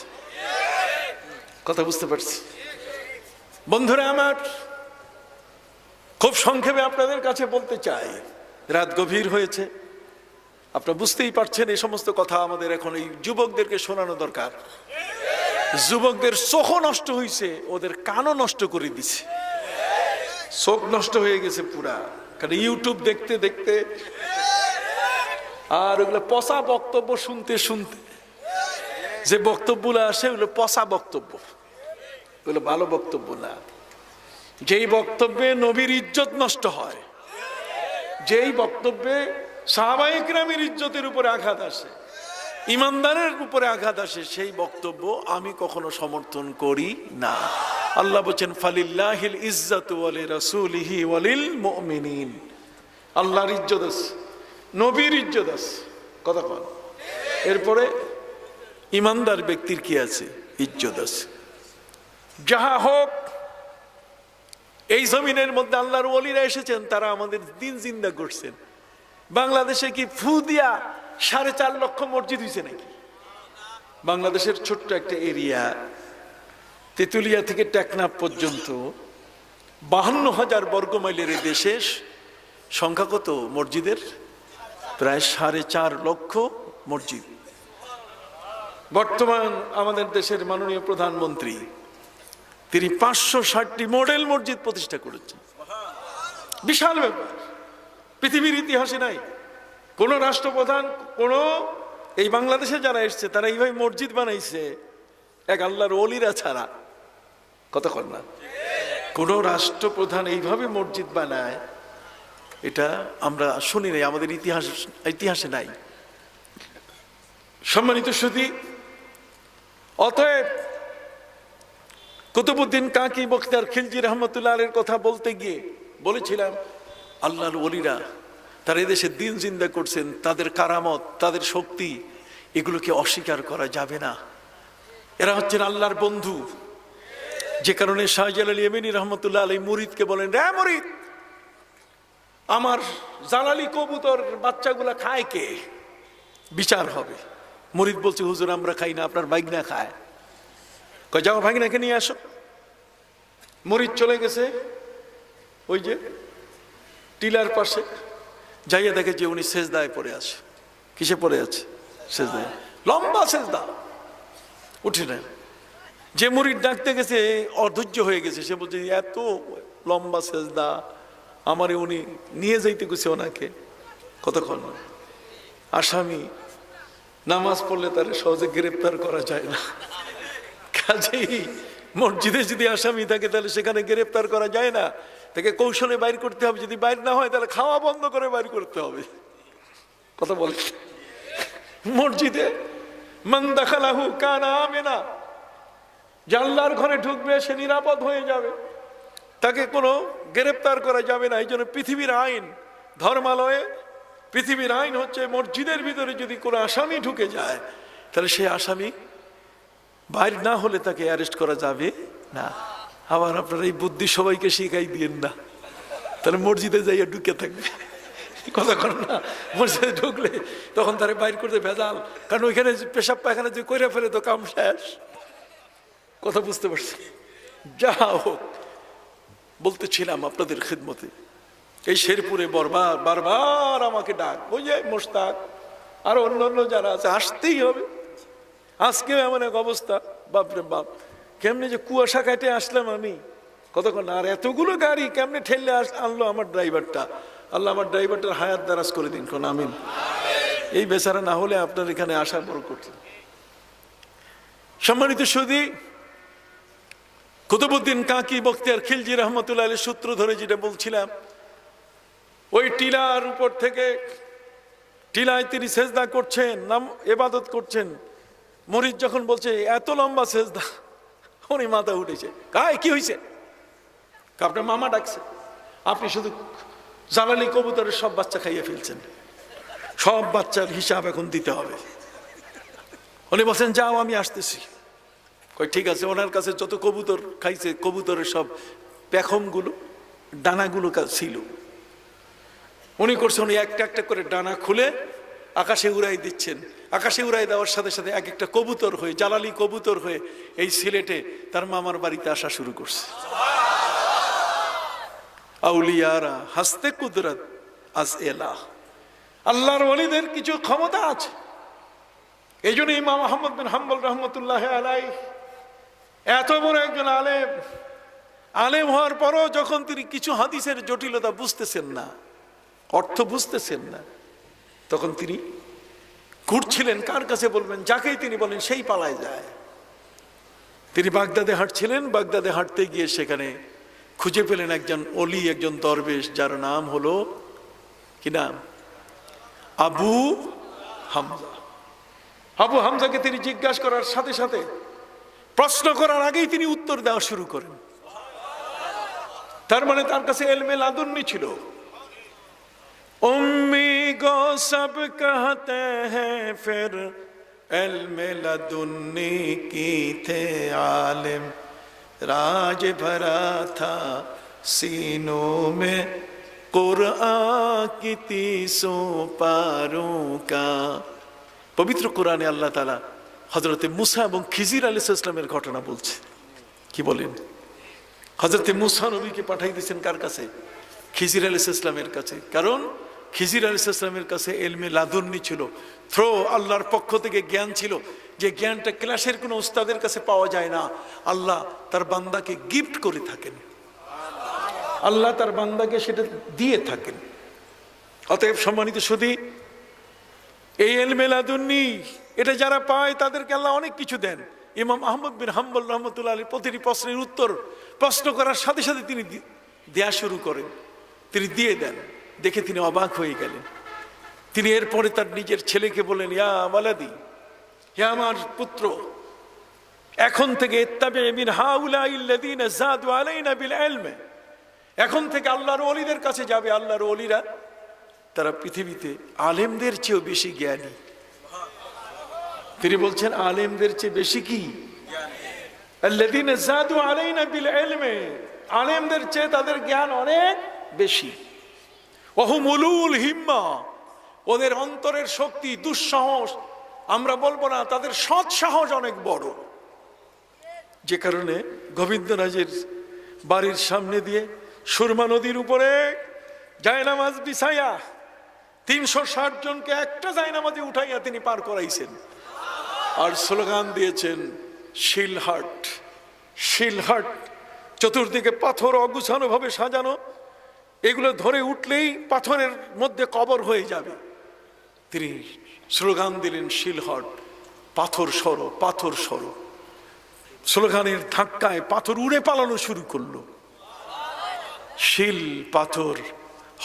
কথা বুঝতে পারছি? বন্ধুরা আমার, খুব সংক্ষেপে আপনাদের কাছে বলতে চাই, রাত গভীর হয়েছে, আপনারা বুঝতেই পারছেন এই সমস্ত কথা আমাদের এখন এই যুবকদেরকে শোনানো দরকার। যুবকদের চোখও নষ্ট হয়েছে, ওদের কানও নষ্ট করে দিছে, চোখ নষ্ট হয়ে গেছে পুরা, কারণ ইউটিউব দেখতে দেখতে আর ওগুলো পচা বক্তব্য শুনতে শুনতে যে বক্তব্যগুলো আসে ওগুলো পচা বক্তব্য, ওগুলো ভালো বক্তব্য না। যেই বক্তব্যে নবীর ইজ্জত নষ্ট হয়, যেই বক্তব্যে সাহাবায়ে কেরামের ইজ্জতের উপরে আঘাত আসে, ইমানদারের উপরে আঘাত আসে, সেই বক্তব্য আমি কখনো সমর্থন করি না। আল্লাহ বলেন ফালিল্লাহিল ইজ্জাতু ওয়া লিরাসূলিহি ওয়া লিল মুমিনিন। আল্লাহর ইজ্জত আছে, নবীর ইজ্জত আছে, কথা বল। এরপরে ইমানদার ব্যক্তির কি আছে? ইজ্জত আছে। যাহা হোক, এই জমিনের মধ্যে আল্লাহর ওলিরা এসেছেন, তারা আমাদের দিন জিন্দা করছেন। বাংলাদেশে কি ফু দিয়া 4.5 লক্ষ মসজিদ হয়েছে নাকি? বাংলাদেশের ছোট্ট একটা এরিয়া, তেতুলিয়া থেকে টেকনাফ পর্যন্ত 52,000 বর্গমাইলের এই দেশে সংখ্যা কত মসজিদের? প্রায় 4.5 লক্ষ মসজিদ। বর্তমান আমাদের দেশের মাননীয় প্রধানমন্ত্রী, তিনি 560টি মডেল মসজিদ প্রতিষ্ঠা করেছেন। বিশাল ব্যাপার, পৃথিবীর ইতিহাসে নাই কোন রাষ্ট্রপ্রধান, কোন এই বাংলাদেশে যারা এসছে তারা এইভাবে মসজিদ বানাইছে এক আল্লাহর ওলিরা ছাড়া। কতক্ষণ না কোন রাষ্ট্রপ্রধান এইভাবে মসজিদ বানায়, এটা আমরা শুনি নাই, আমাদের ইতিহাসে নাই। সম্মানিত সুধী, অতএব কুতুবউদ্দিন কাকি বখতিয়ার খিলজি রহমতুল্লাহ আলাইহির কথা বলতে গিয়ে বলেছিলাম, আল্লাহর ওলিরা তারা এদেশে দিন জিন্দা করছেন, তাদের কারামত, তাদের শক্তি, এগুলোকে অস্বীকার করা যাবে না। এরা হচ্ছেন আল্লাহর বন্ধু। যে কারণে শাহজালাল ইয়েমেনি রহমতুল্লাহ আলাইহি মুরিদকে বলেন, রে মুরিদ, আমার জালালি কবুতর বাচ্চাগুলা খায় কে? বিচার হবে। মুরিদ বলছে, হুজুর আমরা খাই না, আপনার ভাগনা খায়। কয় যাও ভাগনাকে নিয়ে আসো। মুরিদ চলে গেছে ওই যে টিলার পাশে, যাইয়া দেখে যে উনি সেজদায় পড়ে আছে। কিসে পড়ে আছে? সেজদায়, লম্বা সেজদা, উঠে না। যে মুরিদ ডাকতে গেছে অধৈর্য হয়ে গেছে, সে বলছে এত লম্বা সেজদা, আমারে উনি নিয়ে যাইতে গেছে ওনাকে। কতক্ষণ? আসামি, নামাজ পড়লে তার সহজে গ্রেপ্তার করা যায় না, কাজেই মসজিদে যদি আসামি থাকে তাহলে সেখানে গ্রেপ্তার করা যায় না, তাকে কৌশলে বাইর করতে হবে। যদি বাইর না হয় তাহলে খাওয়া বন্ধ করে বাইর করতে হবে। কথা বলে মসজিদে মান দাখালাহু কানা আমিনা, জানলার ঘরে ঢুকবে সে নিরাপদ হয়ে যাবে, তাকে কোনো গ্রেপ্তার করা যাবে না। এই জন্য পৃথিবীর আইন, ধর্মালয়ে পৃথিবীর আইন হচ্ছে মসজিদের ভিতরে যদি কোনো আসামি ঢুকে যায় তাহলে সেই আসামি বাইর না হলে তাকে অ্যারেস্ট করা যাবে না। আবার আপনারা এই বুদ্ধি সবাইকে শিখাই দিয়েন না, তাহলে মসজিদে যাইয়া ঢুকে থাকবে। কথা কর না, মসজিদে ঢুকলে তখন তারা বাইর করতে ভেজাল, কারণ ওইখানে পেশাব পায়খানা যে কইরা ফেলে তো কাম শেষ। কথা বুঝতে পারছি? যা হোক, বলতেছিলাম আপনাদের খিদমতে, এই শেরপুরে বারবার আমাকে ডাক, ওই যে মোশতাক আর অন্যান্য যারা আছে, আসতেই হবে। আজকে এমন এক অবস্থা, বাপরে বাপ, কেমনে যে কুয়াশা কাটে আসলাম আমি, কতক্ষণ, আর এতগুলো গাড়ি কেমনে ঠেললে আনলো আমার ড্রাইভারটা। আল্লাহ আমার ড্রাইভারটার হায়াত দারাজ করে দিন, কোন আমিন। এই বেচারা না হলে আপনার এখানে আসা বড় কঠিন। সম্মানিত সুধী, কুতুবউদ্দিন কাকি বখতিয়ার খিলজি রহমতুল্লাহ আলাইহির সূত্র ধরে যেটা বলছিলাম, ওই টিলার উপর থেকে, টিলায় তিনি সেজদা করছেন, নাম ইবাদত করছেন। মুরিদ যখন বলছে এত লম্বা সেজদা, উনি মাথা উঠেছে, কায় কি হয়েছে? আপনার মামা ডাকছে, আপনি শুধু জালালি কবুতরের সব বাচ্চা খাইয়ে ফেলছেন, সব বাচ্চার হিসাব এখন দিতে হবে। উনি বলছেন যাও আমি আসতেছি। কই ঠিক আছে। ওনার কাছে যত কবুতর খাইছে, কবুতরের সব পেখমগুলো, ডানাগুলো ছিল। উনি করছে, উনি একটা একটা করে ডানা খুলে আকাশে উড়াই দিচ্ছেন। আকাশে উড়াই দেওয়ার সাথে সাথে এক একটা কবুতর হয়ে, জালালি কবুতর হয়ে এই সিলেটে তার মামার বাড়িতে আসা শুরু করছে। আউলিয়ারা হাসতে কুদরত আজ এলাহ, আল্লাহর ওলিদের কিছু ক্ষমতা আছে। এই জন্য ইমাম আহমদ বিন হাম্বল রহমতুল্লাহ আলাইহি এত বড় একজন আলেম, আলেম হওয়ার পরও যখন তিনি কিছু হাদিসের জটিলতা বুঝতেছেন না, অর্থ বুঝতেছেন না, তখন তিনি ঘুরছিলেন। কার কাছে বলবেন? যাকেই তিনি বলেন সেই পালায় যায়। তিনি বাগদাদে হাঁটছিলেন, বাগদাদে হাঁটতে গিয়ে সেখানে খুঁজে পেলেন একজন অলি, একজন দরবেশ, যার নাম হলো কি নাম? আবু হামজা। আবু হামজাকে তিনি জিজ্ঞাসা করার সাথে সাথে, প্রশ্ন করার আগেই তিনি উত্তর দেওয়া শুরু করেন। তার মানে তার কাছে ইলমে লাদুন্নি ছিল। উম্মি গো সব कहते हैं फिर इल्मे लदुन्नी की थे आलिम, राज भरा था सीनों में कुरान की 300 पारों का। পবিত্র কোরআনে আল্লাহ তাআলা হযরতে মুসা এবং খিজির আলাইহিস সালামের ঘটনা বলছে। কি বলেন? হযরতে মুসা নবীকে পাঠিয়ে দিয়েছেন কার কাছে? খিজির আলাইহিস সালামের কাছে। কারণ খিজির আলাইহিস সালামের কাছে ইলমে লাদুন্নি ছিল, থ্রো আল্লাহর পক্ষ থেকে জ্ঞান ছিল, যে জ্ঞানটা ক্লাসের কোনো উস্তাদের কাছে পাওয়া যায় না। আল্লাহ তার বান্দাকে গিফট করে থাকেন, আল্লাহ তার বান্দাকে সেটা দিয়ে থাকেন। অতএব সম্মানিত সুধী, এই ইলমে লাদুন্নি এটা যারা পায় তাদেরকে আল্লাহ অনেক কিছু দেন। ইমাম আহমদ বিন হাম্বল রহমতুল্লাহ আলাইহি প্রতিটি প্রশ্নের উত্তর প্রশ্ন করার সাথে সাথে তিনি দেয়া শুরু করেন, তিনি দিয়ে দেন। দেখে তিনি অবাক হয়ে গেলেন। তিনি এরপরে তার নিজের ছেলেকে বলেন, ইয়া ওয়ালাদি, হে আমার পুত্র, এখন থেকে ইত্তাবি মিন হাউলাইল্লাযিনা যাদু আলাইনা বিল ইলম, এখন থেকে আল্লাহর ওলিদের কাছে যাবে। আল্লাহর ওলিরা তারা পৃথিবীতে আলেমদের চেয়েও বেশি জ্ঞানী। তিনি বলছেন আলেমদের চেয়ে বেশি কি? আল্লাযিনা যাদু আলাইনা বিল ইলম, আলেমদের চেয়ে তাদের জ্ঞান অনেক বেশি। ওহুমুলুল হিম্মা, ওদের অন্তরের শক্তি, দুঃসাহস, আমরা বলবো না, তাদের সৎ সাহস অনেক বড়। যে কারণে গোবিন্দরাজের বাড়ির সামনে দিয়ে সুরমা নদীর উপরে জায়নামাজ বিছাইয়া 360 জনকে একটা জায়নামাজে উঠাইয়া তিনি পার করাইছেন। আর স্লোগান দিয়েছেন শিলহাট, শিলহাট। চতুর্দিকে পাথর অগুছানো ভাবে সাজানো, এগুলো ধরে উঠলেই পাথরের মধ্যে কবর হয়ে যাবে। তিনি স্লোগান দিলেন শিলহাট, পাথর সরো, পাথর সরো। স্লোগানের ধাক্কায় পাথর উড়ে পালানো শুরু করলো। শিল পাথর,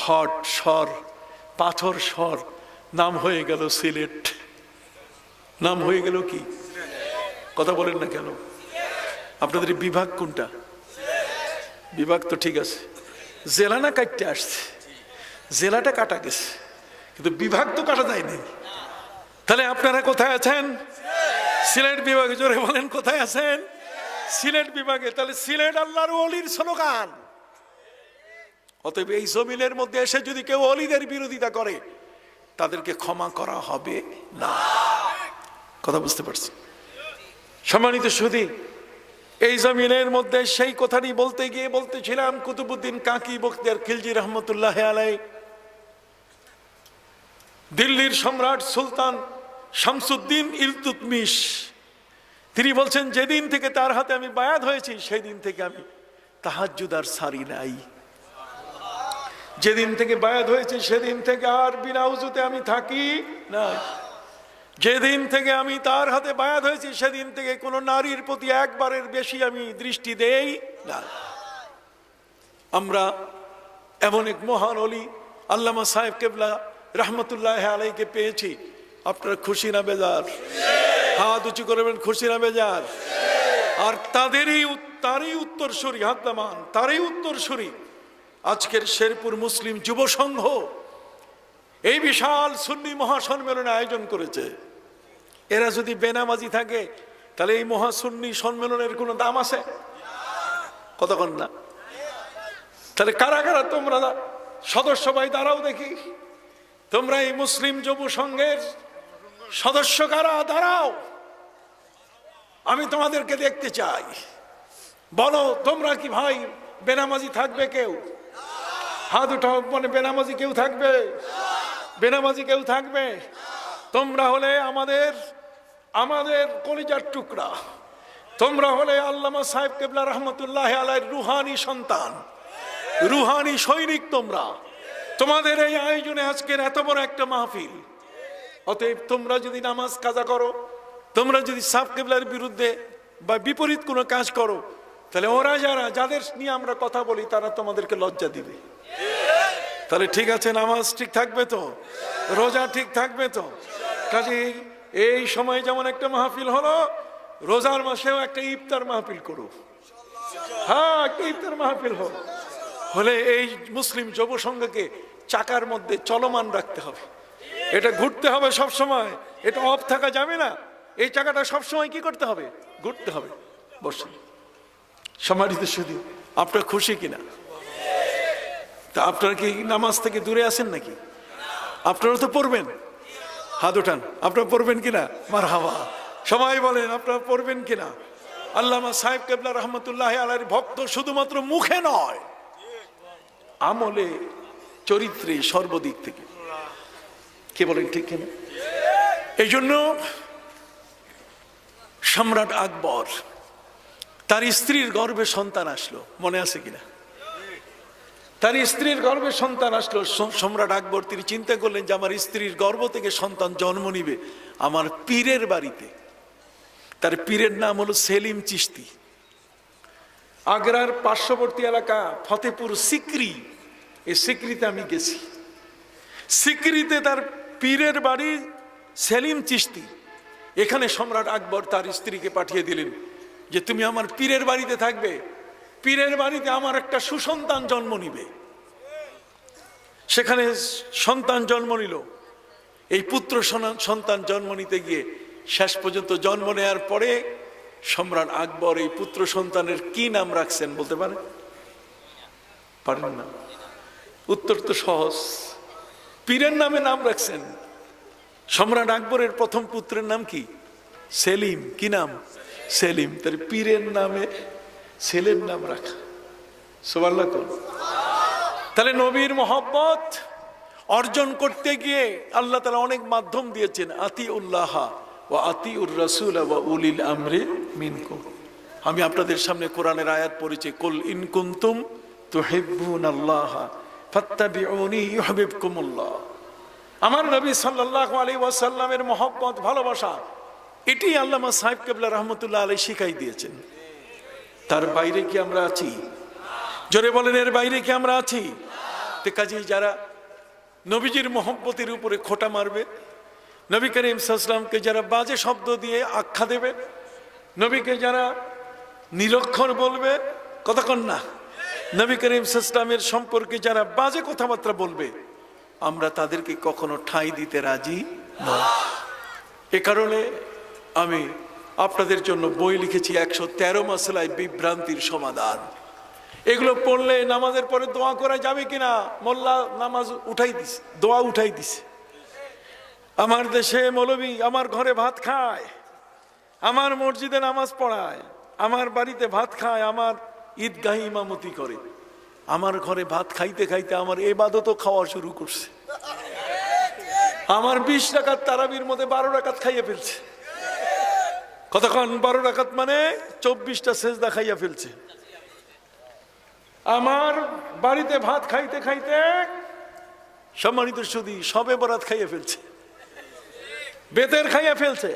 হট সর, পাথর সর, নাম হয়ে গেল সিলেট। নাম হয়ে গেল কি? কথা বলেন না কেন? আপনাদের বিভাগ কোনটা? বিভাগ তো ঠিক আছে, জেলা না কাটতে আসছে, জেলাটা কাটা গেছে, কিন্তু বিভাগ তো কাটা যায়নি। তাহলে আপনারা কোথায় আছেন? সিলেট বিভাগে। জোরে বলেন, কোথায় আছেন? সিলেট বিভাগে। তাহলে সিলেট আল্লাহর ওলির স্লোগান। অতএব এই জমিনের মধ্যে এসে যদি কেউ ওলিদের বিরোধিতা করে, তাদেরকে ক্ষমা করা হবে না। কথা বুঝতে পারছি? সম্মানিত সুধী, এই জমিনের মধ্যে সেই কথাটি বলতে গিয়ে বলতেছিলাম, কুতুবউদ্দিন কাকি বখতিয়ার খিলজি রহমতুল্লাহ আলাইহি, দিল্লির সম্রাট সুলতান শামসুদ্দিন ইলতুৎমিশ, তিনি বলছেন, যেদিন থেকে তার হাতে আমি বায়াত হয়েছি সেই দিন থেকে আমি তাহাজ্জুদ আর সারি নাই। যেদিন থেকে বায়াত হয়েছে সেদিন থেকে আর বিনা উযুতে আমি থাকি না। যেদিন থেকে আমি তার হাতে বায়াত হয়েছি সেদিন থেকে কোনো নারীর প্রতি একবারের বেশি আমি দৃষ্টি দেই না। আমরা এমন এক মহান ওলি আল্লামা সাহেব কেবলা রহমতুল্লাহ আলাইহিকে পেয়েছি। আপনারা খুশি না বেজার? হাত উঁচু করবেন, খুশি না বেজার? আর তারই উত্তরসূরি, হাত নামান, তারই উত্তরসূরি আজকের শেরপুর মুসলিম যুব সংঘ এই বিশাল সুন্নি মহাসম্মেলনে আয়োজন করেছে। এরা যদি বেনামাজি থাকে তাহলে এই মহাসুন্নি সম্মেলনের কোনো দাম আছে? কতক্ষণ না? তাহলে কারা কারা তোমরা সদস্য ভাই দাঁড়াও দেখি, তোমরা এই মুসলিম যুব সংঘের সদস্য কারা, দাঁড়াও, আমি তোমাদেরকে দেখতে চাই। বলো তোমরা কি ভাই বেনামাজি থাকবে? কেউ হাত উঠাও, মানে বেনামাজি কেউ থাকবে? বেনামাজি কেউ থাকবে? তোমরা হলে আমাদের কলিজার টুকরা, তোমরা হলে আল্লামা সাহেব কেবলা রহমতুল্লাহ আলাইহির রুহানি সন্তান, রুহানি সৈনিক। তোমাদের এই আয়োজনে আজকের এত বড় একটা মাহফিল, অতএব তোমরা যদি নামাজ কাজা করো, তোমরা যদি সাহেব কেবলার বিরুদ্ধে বা বিপরীত কোনো কাজ করো, তাহলে ওরা যাদের নিয়ে আমরা কথা বলি তারা তোমাদেরকে লজ্জা দিবে। তাহলে ঠিক আছে, নামাজ ঠিক থাকবে তো, রোজা ঠিক থাকবে তো। কাজে এই সময় যেমন একটা মাহফিল হলো, রোজার মাসেও একটা ইফতার মাহফিল করো। হ্যাঁ, একটা ইফতার মাহফিল হলে এই মুসলিম যুব সংঘকে চাকার মধ্যে চলমান রাখতে হবে, এটা ঘুরতে হবে সব সময়, এটা অফ থাকা যাবে না। এই চাকাটা সব সময় কি করতে হবে? ঘুরতে হবে। বসুন সম্মানিত সুধী, আপনারা খুশি কিনা? তা আপনারা কি নামাজ থেকে দূরে আছেন নাকি? আপনারা তো পড়বেন, হাত উঠান, আপনারা পড়বেন কিনা? মারহাবা, সবাই বলেন আপনারা পড়বেন কিনা? আল্লামা সাহেব কেবলা রহমতুল্লাহ আলাইহির ভক্ত শুধুমাত্র মুখে নয়, আমলে, চরিত্রে, সর্বদিক থেকে। কে বলেন ঠিক কিনা? এই জন্য সম্রাট আকবর, তার স্ত্রীর গর্ভে সন্তান আসলো, মনে আছে কিনা? তার স্ত্রীর গর্ভে সন্তান আসলো। সম্রাট আকবর তিনি চিন্তা করলেন যে আমার স্ত্রীর গর্ভ থেকে সন্তান জন্ম নিবে আমার পীরের বাড়িতে। তার পীরের নাম হলো সেলিম চিশতি। আগ্রার পার্শ্ববর্তী এলাকা ফতেপুর সিকরি, এই সিকরিতে আমি গেছি। সিকরিতে তার পীরের বাড়ি সেলিম চিশতি। এখানে সম্রাট আকবর তার স্ত্রীকে পাঠিয়ে দিলেন যে তুমি আমার পীরের বাড়িতে থাকবে, পীরের বাড়িতে আমার একটা সুসন্তান জন্ম নিবে। সেখানে সন্তান জন্ম নিল। এই পুত্র সন্তান জন্ম নিতে গিয়ে শেষ পর্যন্ত জন্ম নেওয়ার পরে সম্রাট আকবর এই পুত্র সন্তানের কি নাম রাখছেন বলতে পারেন? পারেন না? উত্তর তো সহজ, পীরের নামে নাম রাখছেন। সম্রাট আকবরের প্রথম পুত্রের নাম কি? সেলিম। কি নাম? সেলিম। তার পীরের নামে ছেলের নাম রাখা। সুবহানাল্লাহ। তাহলে নবীর মহব্বত অর্জন করতে গিয়ে আল্লাহ তাআলা অনেক মাধ্যম দিয়েছেন। আতিউল্লাহ ওয়া আতিউর রাসূল ওয়া উলিল আমরি মিনকুম। আমি আপনাদের সামনে কোরআনের আয়াত পড়েছি, কুল ইন কুনতুম তুহিব্বুনাল্লাহ ফাত্তাবিউনি ইউহিব্বুকুমুল্লাহ। আমার নবী সাল্লাল্লাহু আলাইহি ওয়াসাল্লামের মহব্বত, ভালোবাসা, এটি আল্লামা সাহেব কেবলা রহমতুল্লাহ আলাইহি শিখাই দিয়েছেন। তার বাইরে কি আমরা আছি? জোরে বলেন, এর বাইরে কি আমরা আছি? তো কাজেই যারা নবীজির মহব্বতের উপরে খোঁটা মারবে, নবী করিম সাল্লাল্লাহু আলাইহি ওয়াসাল্লামকে যারা বাজে শব্দ দিয়ে আখ্যা দেবে, নবীকে যারা নিরক্ষর বলবে, কতক্ষণ না, নবী করিম সাল্লাল্লাহু আলাইহি ওয়াসাল্লামের সম্পর্কে যারা বাজে কথাবার্তা বলবে, আমরা তাদেরকে কখনো ঠাঁই দিতে রাজি নই। এ কারণে আমি আপনাদের জন্য বই লিখেছি 113 মাসলায় বিভ্রান্তির সমাধান। এগুলো পড়লে নামাজের পরে দোয়া করা যাবে কিনা? মোল্লা নামাজ উঠাই দিছে, দোয়া উঠাই দিছে। আমার দেশে মৌলবী আমার ঘরে ভাত খায়, আমার মসজিদে নামাজ পড়ায়, আমার বাড়িতে ভাত খায়, আমার ঈদগাহে ইমামতি করে। আমার ঘরে ভাত খাইতে খাইতে আমার ইবাদতও খাওয়া শুরু করছে। আমার 20 রাকাত তারাবির মধ্যে 12 রাকাত খাইয়ে ফেলছে। কতক্ষণ? 12 রাকাত মানে 24টা সেজদা খাইয়া ফেলছে। আমার বাড়িতে ভাত খাইতে খাইতে সম্মানিত সুধী সবে বরাত খাইয়া ফেলছে, বেতের খাইয়া ফেলছে।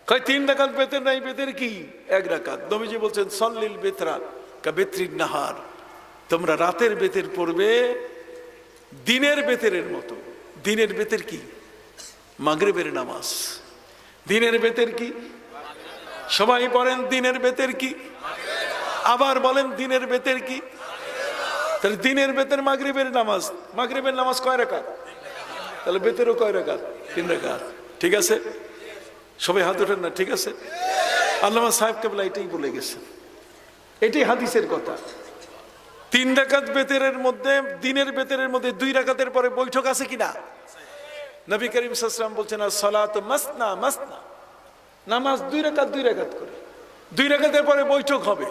কয় 3 রাকাত বেতের নাই, বেতের কি? 1 রাকাত। নবীজি বলছেন সল্লিল বেতরা কা বেতরিন নাহার, তোমরা রাতের বেতের পড়বে দিনের বেতের মতো। দিনের বেতের কি? মাগরিবের নামাজ। দিনের বেতের কি? সবাই বলেন দিনের বেতের কি? আবার বলেন দিনের বেতের কি? তাহলে দিনের বেতের মাগরিবের নামাজ। মাগরিবের নামাজ কয় রাকাত? তাহলে বেতেরও কয় রাকাত? 3 রাকাত। ঠিক আছে, সবাই হাত ওঠেন না? ঠিক আছে। আল্লামা সাহেব কেবলা এটাই বলে গেছেন, এটাই হাদিসের কথা। 3 রাকাত বেতেরের মধ্যে, দিনের বেতেরের মধ্যে 2 রাকাতের পরে বৈঠক আছে কিনা? নবী করিম সাল্লাল্লাহু আলাইহি ওয়াসাল্লাম বলছেন as-সালাতু মাসনা মাসনা, নামাজ 2 রাকাত 2 রাকাত করে, 2 রাকাতের পরে বৈঠক হবে।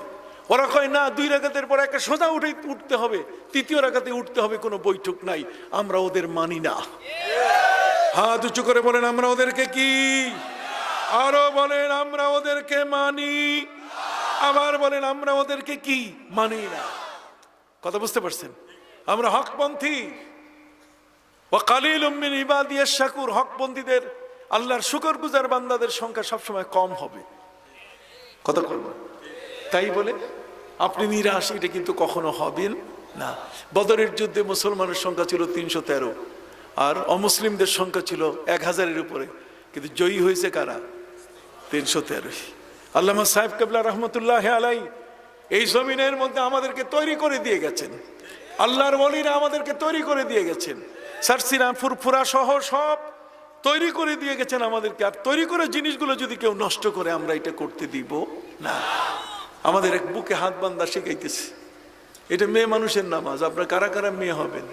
ওরা কয় না, 2 রাকাতের পরে একটা সোজা উঠতে হবে, 3য় রাকাতে উঠতে হবে, কোনো বৈঠক নাই। আমরা ওদের মানি না। হাত উঁচু করে বলেন আমরা ওদেরকে কি? আরো বলেন আমরা ওদেরকে মানি। আবার বলেন আমরা ওদেরকে কি মানি না। কথা বুঝতে পারছেন? আমরা হকপন্থী। ওয়া কালিলুম মিন ইবাদিয়াশ শাকুর, হকপন্থীদের, আল্লাহর শুকরগুজার বান্দাদের সংখ্যা সবসময় কম হবে। কথা বলবো, তাই বলে আপনি নিরাশ, এটা কিন্তু কখনো হবেন না। বদরের যুদ্ধে মুসলমানের সংখ্যা ছিল 313, আর অমুসলিমদের সংখ্যা ছিল 1000-এর উপরে, কিন্তু জয়ী হয়েছে কারা? 313। আল্লামা সাহেব কেবলা রহমতুল্লাহ আলাই এই জমিনের মধ্যে আমাদেরকে তৈরি করে দিয়ে গেছেন, আল্লাহর ওয়ালিরা আমাদেরকে তৈরি করে দিয়ে গেছেন, সারসিনা ফুরফুরা সহ সব তৈরি করে দিয়ে গেছেন আমাদেরকে। আর তৈরি করে জিনিসগুলো যদি কেউ নষ্ট করে, আমরা এটা করতে দিব না। আমাদের এক বুকে হাত বান্ধা শিখাইতেছে, এটা মেয়ে মানুষের নামাজ। আপনারা কারা কারা মেয়ে হবেন?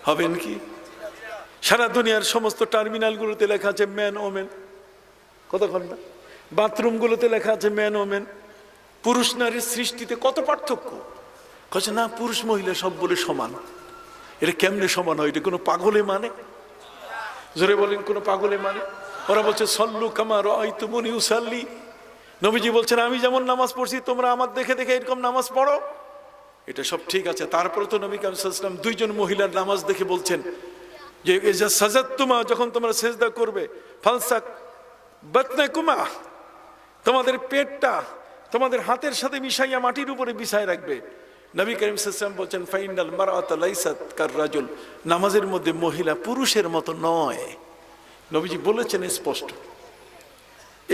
হবেন কি? সারা দুনিয়ার সমস্ত টার্মিনালগুলোতে লেখা আছে ম্যান ওমেন, কতক্ষণ না, বাথরুমগুলোতে লেখা আছে ম্যান ওমেন। পুরুষ নারীর সৃষ্টিতে কত পার্থক্য। কছে না, পুরুষ মহিলা সব বলে সমান। এটা কেমনে সমান হয়? এটা কোনো পাগলে মানে? জোরে বলেন, কোনো পাগলে মানে? ওরা বলছে সল্লু কামা রাআইতুমুনি উসাল্লি। নবীজি বলছেন আমি যেমন নামাজ পড়ছি তোমরা আমার দেখে দেখে এরকম নামাজ পড়ো। এটা সব ঠিক আছে, তারপরে তো নবী কারীম সাল্লাল্লাহু আলাইহি ওয়াসাল্লাম 2 জন মহিলার নামাজ দেখে বলছেন যে ইজা সাজাদতুমা, যখন তোমরা সিজদা করবে, ফালসাক বাতনাকুমা, তোমাদের পেটটা তোমাদের হাতের সাথে মিশাইয়া মাটির উপরে বিছায় রাখবে। নবী করিম সাল্লাল্লাহু আলাইহি ওয়াসাল্লাম বলছেন ফাইনাল মারআতা লাইসাত কার রাজুল, নামাজের মধ্যে মহিলা পুরুষের মতো নয়। নবীজি বলেছেন স্পষ্ট।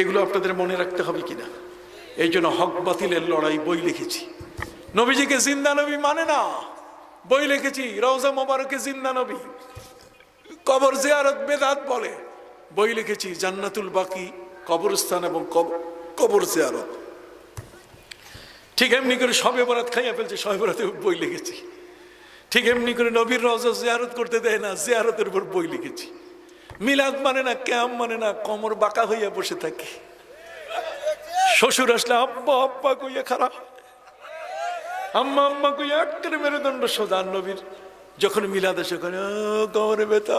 এগুলো আপনাদের মনে রাখতে হবে কিনা? এই জন্য হক বাতিলের লড়াই বই লিখেছি। নবীজিকে জিন্দা নবী মানে না, বই লিখেছি। রওজা মোবারকে জিন্দা নবী, কবর জিয়ারত বেদাত বলে, বই লিখেছি। জান্নাতুল বাকি, কবরস্থান এবং কবর জিয়ারত। ঠিক এমনি করে শবে বরাত খাইয়া ফেলছে, শবে বরাতে বই লিখেছি। ঠিক এমনি করে নবীর রওজা জিয়ারত করতে দেয় না, জিয়ারতের উপর বই লিখেছি। মিলাদ মানে না, ক্যাম মানে না, কমর বাঁকা হইয়া বসে থাকে। শ্বশুর আসলে আব্বা আব্বা কইয়া খারাপ, আম্মা আম্মা কইয়া একেবারে মেরুদণ্ড সোজা। নবীর যখন মিলাদ আসে ওখানে কোমরে ব্যথা,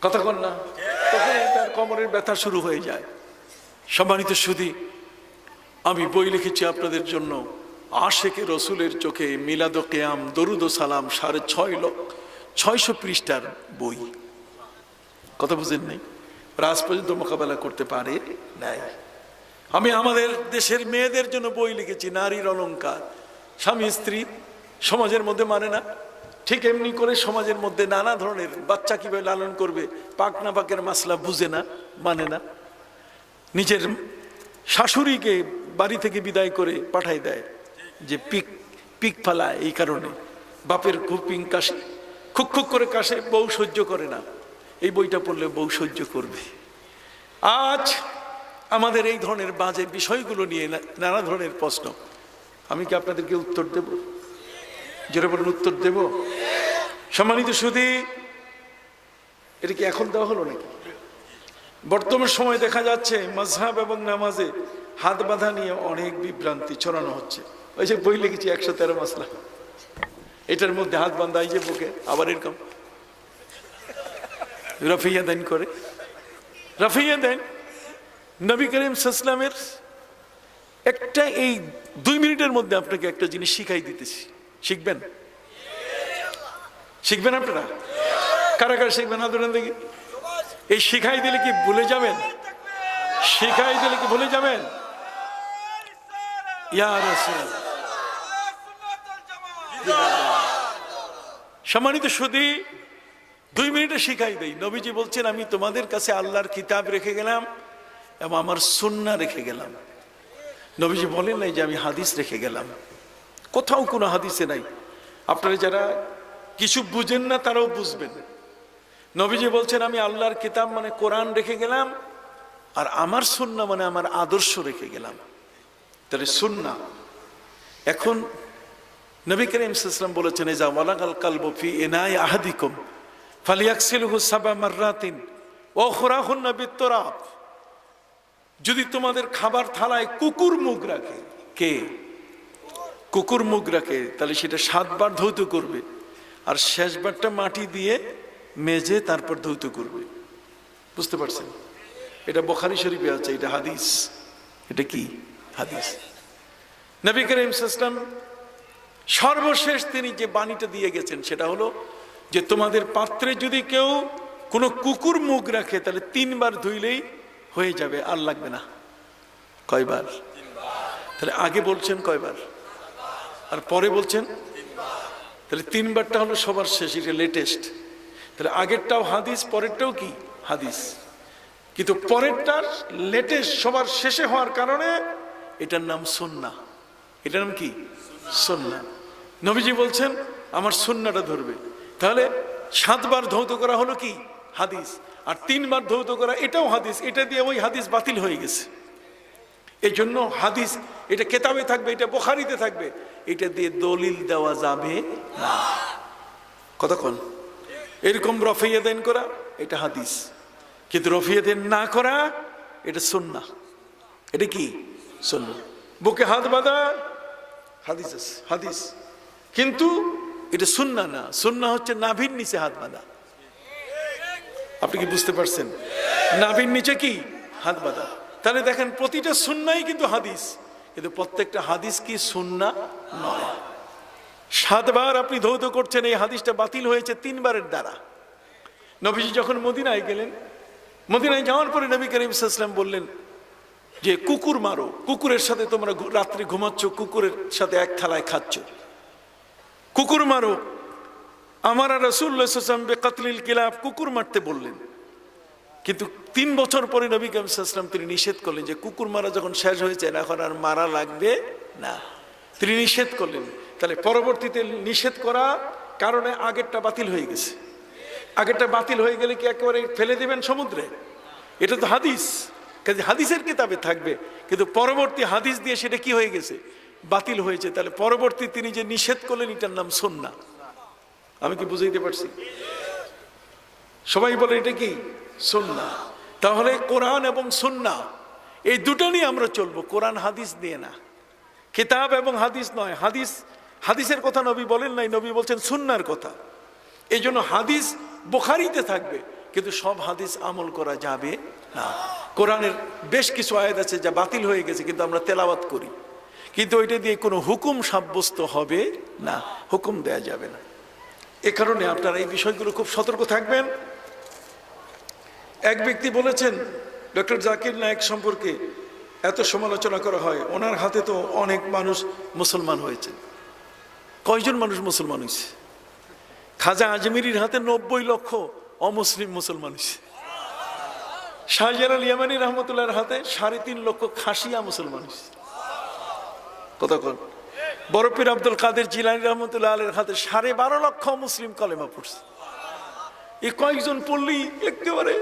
কথা কন না, তখন তার কোমরের ব্যথা শুরু হয়ে যায়। সম্মানিত সুধী, আমি বই লিখেছি আপনাদের জন্য, আশেকে রসুলের চোখে মিলাদ ও কেয়াম দরুদ ও সালাম, 650 পৃষ্ঠার বই। কথা বুঝেন নাই? আজ পর্যন্ত মোকাবেলা করতে পারে নাই। আমি আমাদের দেশের মেয়েদের জন্য বই লিখেছি, নারীর অলংকার। স্বামী স্ত্রী সমাজের মধ্যে মানে না, ঠিক এমনি করে সমাজের মধ্যে নানা ধরনের বাচ্চা কিভাবে লালন করবে, পাক না পাকের মাসলা বুঝে না, মানে না। নিজের শাশুড়িকে বাড়ি থেকে বিদায় করে পাঠাই দেয়, যে পিক ফালায়। এই কারণে বাপের খুপিং কাশে, খুক খুক করে কাশে, বউ সহ্য করে না। এই বইটা পড়লে বউ সহ্য করবে। আজ আমাদের এই ধরনের বাজে বিষয়গুলো নিয়ে নানা ধরনের প্রশ্ন, আমি কি আপনাদেরকে উত্তর দেব? জোরে বলুন, উত্তর দেব? সম্মানিত সুধী, এটা কি এখন দেওয়া হলো নাকি? বর্তমান সময় দেখা যাচ্ছে মাযহাব এবং নামাজে হাত বাঁধা নিয়ে অনেক বিভ্রান্তি ছড়ানো হচ্ছে। ওই যে বই লিখেছি 113 মাসলা, এটার মধ্যে হাত বাঁধা, এই যে বুকে আবার এরকম রাফিয়া দেন করে, রাফিয়া দেন। নবী করিম সাল্লাল্লাহু আলাইহি ওয়াসাল্লামের একটা, এই 2 মিনিটের মধ্যে আপনাকে একটা জিনিস শিখাই দিতেছি, শিখবেন? শিখবেন আপনারা? কারা কারা শিখবেন? হাত ধরেন দেখি। এই শিখাই দিলে কি ভুলে যাবেন? শিখাই দিলে কি ভুলে যাবেন? ইয়া রাসূল। সম্মানিত সুধী, 2 মিনিটে শিখাই দেই। নবীজি বলছেন আমি তোমাদের কাছে আল্লাহর কিতাব রেখে গেলাম এবং আমার সুন্নাহ রেখে গেলাম। নবীজি বলেন নাই যে আমি হাদিস রেখে গেলাম, কোথাও কোনো হাদিসে নাই। আপনারা যারা কিছু বুঝেন না তারাও বুঝবেন। নবীজি বলছেন আমি আল্লাহর কিতাব মানে কোরআন রেখে গেলাম, আর আমার সুন্নাহ মানে আমার আদর্শ রেখে গেলাম। তাহলে সুন্নাহ এখন নবী করিম সাল্লাল্লাহু আলাইহি ওয়াসাল্লাম বলেছেন, ইজা ওয়ালাগাল কালবু ফি ইনাই আহাদিকুম ফালিয়াগসিলহু সাবআ মাররাতিন ওয়া উখরাহুন্না বিত্তুরাব। যদি তোমাদের খাবার থালায় কুকুর মুখ রাখে, কে কুকুর মুখ রাখে, তাহলে সেটা 7 বার ধৌত করবে, আর শেষবারটা মাটি দিয়ে মেজে তারপর ধৌত করবে। বুঝতে পারছেন? এটা বুখারী শরীফে আছে, এটা হাদিস। এটা কি হাদিস? নবী করিম সাল্লাল্লাহু আলাইহি ওয়াসাল্লাম সর্বশেষ তিনি যে বাণীটা দিয়ে গেছেন সেটা হলো যে তোমাদের পাত্রে যদি কেউ কোনো কুকুর মুখ রাখে তাহলে 3 বার ধুইলেই হয়ে যাবে, আর লাগবে না। কয়বার? তাহলে আগে বলছেন কয়বার, আর পরে বলছেন? তাহলে 3 বারটা হলো সবার শেষ, এটা লেটেস্ট। তাহলে আগেরটাও হাদিস, পরেরটাও কি হাদিস, কিন্তু পরেরটা লেটেস্ট সবার শেষে হওয়ার কারণে এটার নাম সুন্নাহ। এটার নাম কি? সুন্নাহ। নবীজি বলছেন আমার সুন্নাহটা ধরবে। তাহলে 7 বার ধৌত করা হলো কি হাদিস, আর 3 বার ধৌত করা এটাও হাদিস। এটা দিয়ে ওই হাদিস বাতিল হয়ে গেছে। এই জন্য হাদিস এটা কেতাবে থাকবে, এটা বুখারীতে থাকবে, এটা দিয়ে দলিল দেওয়া যাবে না। কতক্ষণ এরকম রফিয়াদান করা এটা হাদিস, কিন্তু রফিয়াদান না করা এটা সুন্নাহ। এটা কি? সুন্নাহ। বুকে হাত বাঁধা হাদিস আছে, হাদিস, কিন্তু এটা সুন্নাহ না। সুন্নাহ হচ্ছে নাভির নিচে হাত বাঁধা। আপনি কি বুঝতে পারছেন? নাভির নিচে কি হাত বাঁধা। তাহলে দেখেন প্রতিটা সুন্নাহই কিন্তু হাদিস, কিন্তু প্রত্যেকটা হাদিস কি সুন্নাহ নয়। 7 বার আপনি ধৌত করছেন, এই হাদিসটা বাতিল হয়েছে 3 বারের দ্বারা। নবীজি যখন মদিনায় গেলেন, মদিনায় যাওয়ার পরে নবী করিম সাল্লাল্লাহু আলাইহি ওয়াসাল্লাম বললেন যে কুকুর মারো, কুকুরের সাথে তোমরা রাত্রে ঘুমাচ্ছ, কুকুরের সাথে এক থালায় খাচ্ছ, কুকুর মারো। আমার রাসূলুল্লাহ সাল্লাল্লাহু আলাইহি ওয়াসাল্লাম বিকাতলিল কিলাব, কুকুর মারতে বললেন। কিন্তু 3 বছর পরে নবী করিম সাল্লাল্লাহু আলাইহি ওয়াসাল্লাম তিনি নিষেধ করলেন যে কুকুর মারা যখন শেষ হয়েছে এখন আর মারা লাগবে না, তিনি নিষেধ করলেন। তাহলে পরবর্তীতে নিষেধ করা কারণে আগেরটা বাতিল হয়ে গেছে। আগেরটা বাতিল হয়ে গেলে কি একেবারে ফেলে দিবেন সমুদ্রে? এটা তো হাদিস, কাজে হাদিসের কিতাবে থাকবে, কিন্তু পরবর্তী হাদিস দিয়ে সেটা কি হয়ে গেছে? বাতিল হয়েছে। তাহলে পরবর্তী তিনি যে নিষেধ করলেন এটার নাম সুন্নাহ। আমি কি বুঝাইতে পারছি? সবাই বলে এটা কি সুন্নাহ। তাহলে কোরআন এবং সুন্নাহ এই দুটো নিয়ে আমরা চলবো, কোরআন হাদিস দিয়ে না, কিতাব এবং হাদিস নয়। হাদিসের কথা নবী বলেন নাই, নবী বলছেন সুন্নাহর কথা। এই জন্য হাদিস বুখারীতে থাকবে, কিন্তু সব হাদিস আমল করা যাবে না। কোরআনের বেশ কিছু আয়াত আছে যা বাতিল হয়ে গেছে, কিন্তু আমরা তেলাওয়াত করি, কিন্তু ওইটা দিয়ে কোনো হুকুম সাব্যস্ত হবে না, হুকুম দেয়া যাবে না। এ কারণে আপনারা এই বিষয়গুলো খুব সতর্ক থাকবেন। এক ব্যক্তি বলেছেন ডক্টর জাকির নায়েক সম্পর্কে এত সমালোচনা করা হয়, ওনার হাতে তো অনেক মানুষ মুসলমান হয়েছে। কয়জন মানুষ মুসলমান হয়েছে? খাজা আজমিরির হাতে 90 লক্ষ অমুসলিম মুসলমান হয়েছে। শাহজালাল ইয়ামানী রহমতুল্লাহর হাতে 3.5 লক্ষ খাসিয়া মুসলমান হয়েছে। কতক্ষণ? বড় পীর আব্দুল কাদের জিলানী রহমতুল্লাহ আলাইহির হাতে 12.5 লক্ষ মুসলিম কলেমা পড়ছে। এই কয়েকজন পড়লেই একেবারে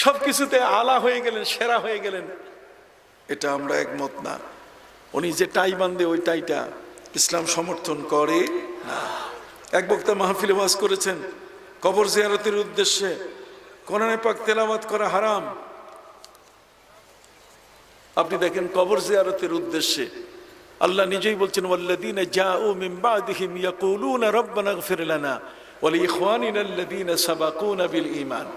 সবকিছুতে আলা হয়ে গেলেন, সেরা হয়ে গেলেন, এটা আমরা একমত না। উনি যে টাই বাঁধে ওই টাইটা ইসলাম সমর্থন করে না। এক বক্তা মাহফিলে ওয়াজ করেছেন কবর জিয়ারতের উদ্দেশ্যে কোরআনে পাক তেলাওয়াত করা হারাম। আপনি দেখেন কবর জিয়ারতের উদ্দেশ্যে আল্লাহ নিজেই বলছেন ওয়াল্লাযীনা জাউ মিন বাদিহিম ইয়াকুলুনা রাব্বানা ইগফির লানা ওয়া লিইখওয়ানিনা আল্লাযীনা সাবাকুনা বিল ঈমান।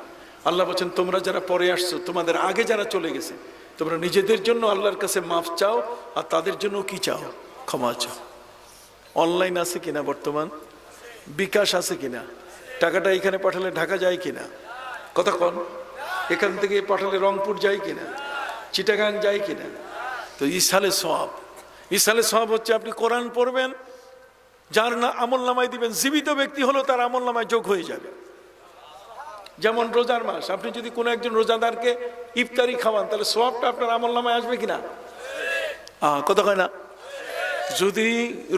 আল্লাহ বলছেন তোমরা যারা পরে আসছো, তোমাদের আগে যারা চলে গেছে, তোমরা নিজেদের জন্য আল্লাহর কাছে মাফ চাও, আর তাদের জন্য কি চাও? ক্ষমা চাও। অনলাইন আছে কিনা বর্তমান? বিকাশ আছে কিনা? টাকাটা এখানে পাঠালে ঢাকা যায় কিনা? কতক্ষণ? এখান থেকে পাঠালে রংপুর যায় কিনা? চিটাগাং যায় কিনা? তো ইসালে সওয়াব, ইসালে সওয়াব হচ্ছে আপনি কোরআন পড়বেন, যার না আমল নামায় দিবেন, জীবিত ব্যক্তি হলো তার আমল নামায় যোগ হয়ে যাবে। যেমন রোজার মাস, আপনি যদি কোনো একজন রোজাদারকে ইফতারি খাওয়ান তাহলে সওয়াবটা আপনার আমল নামায় আসবে কিনা? কথা কয় না? যদি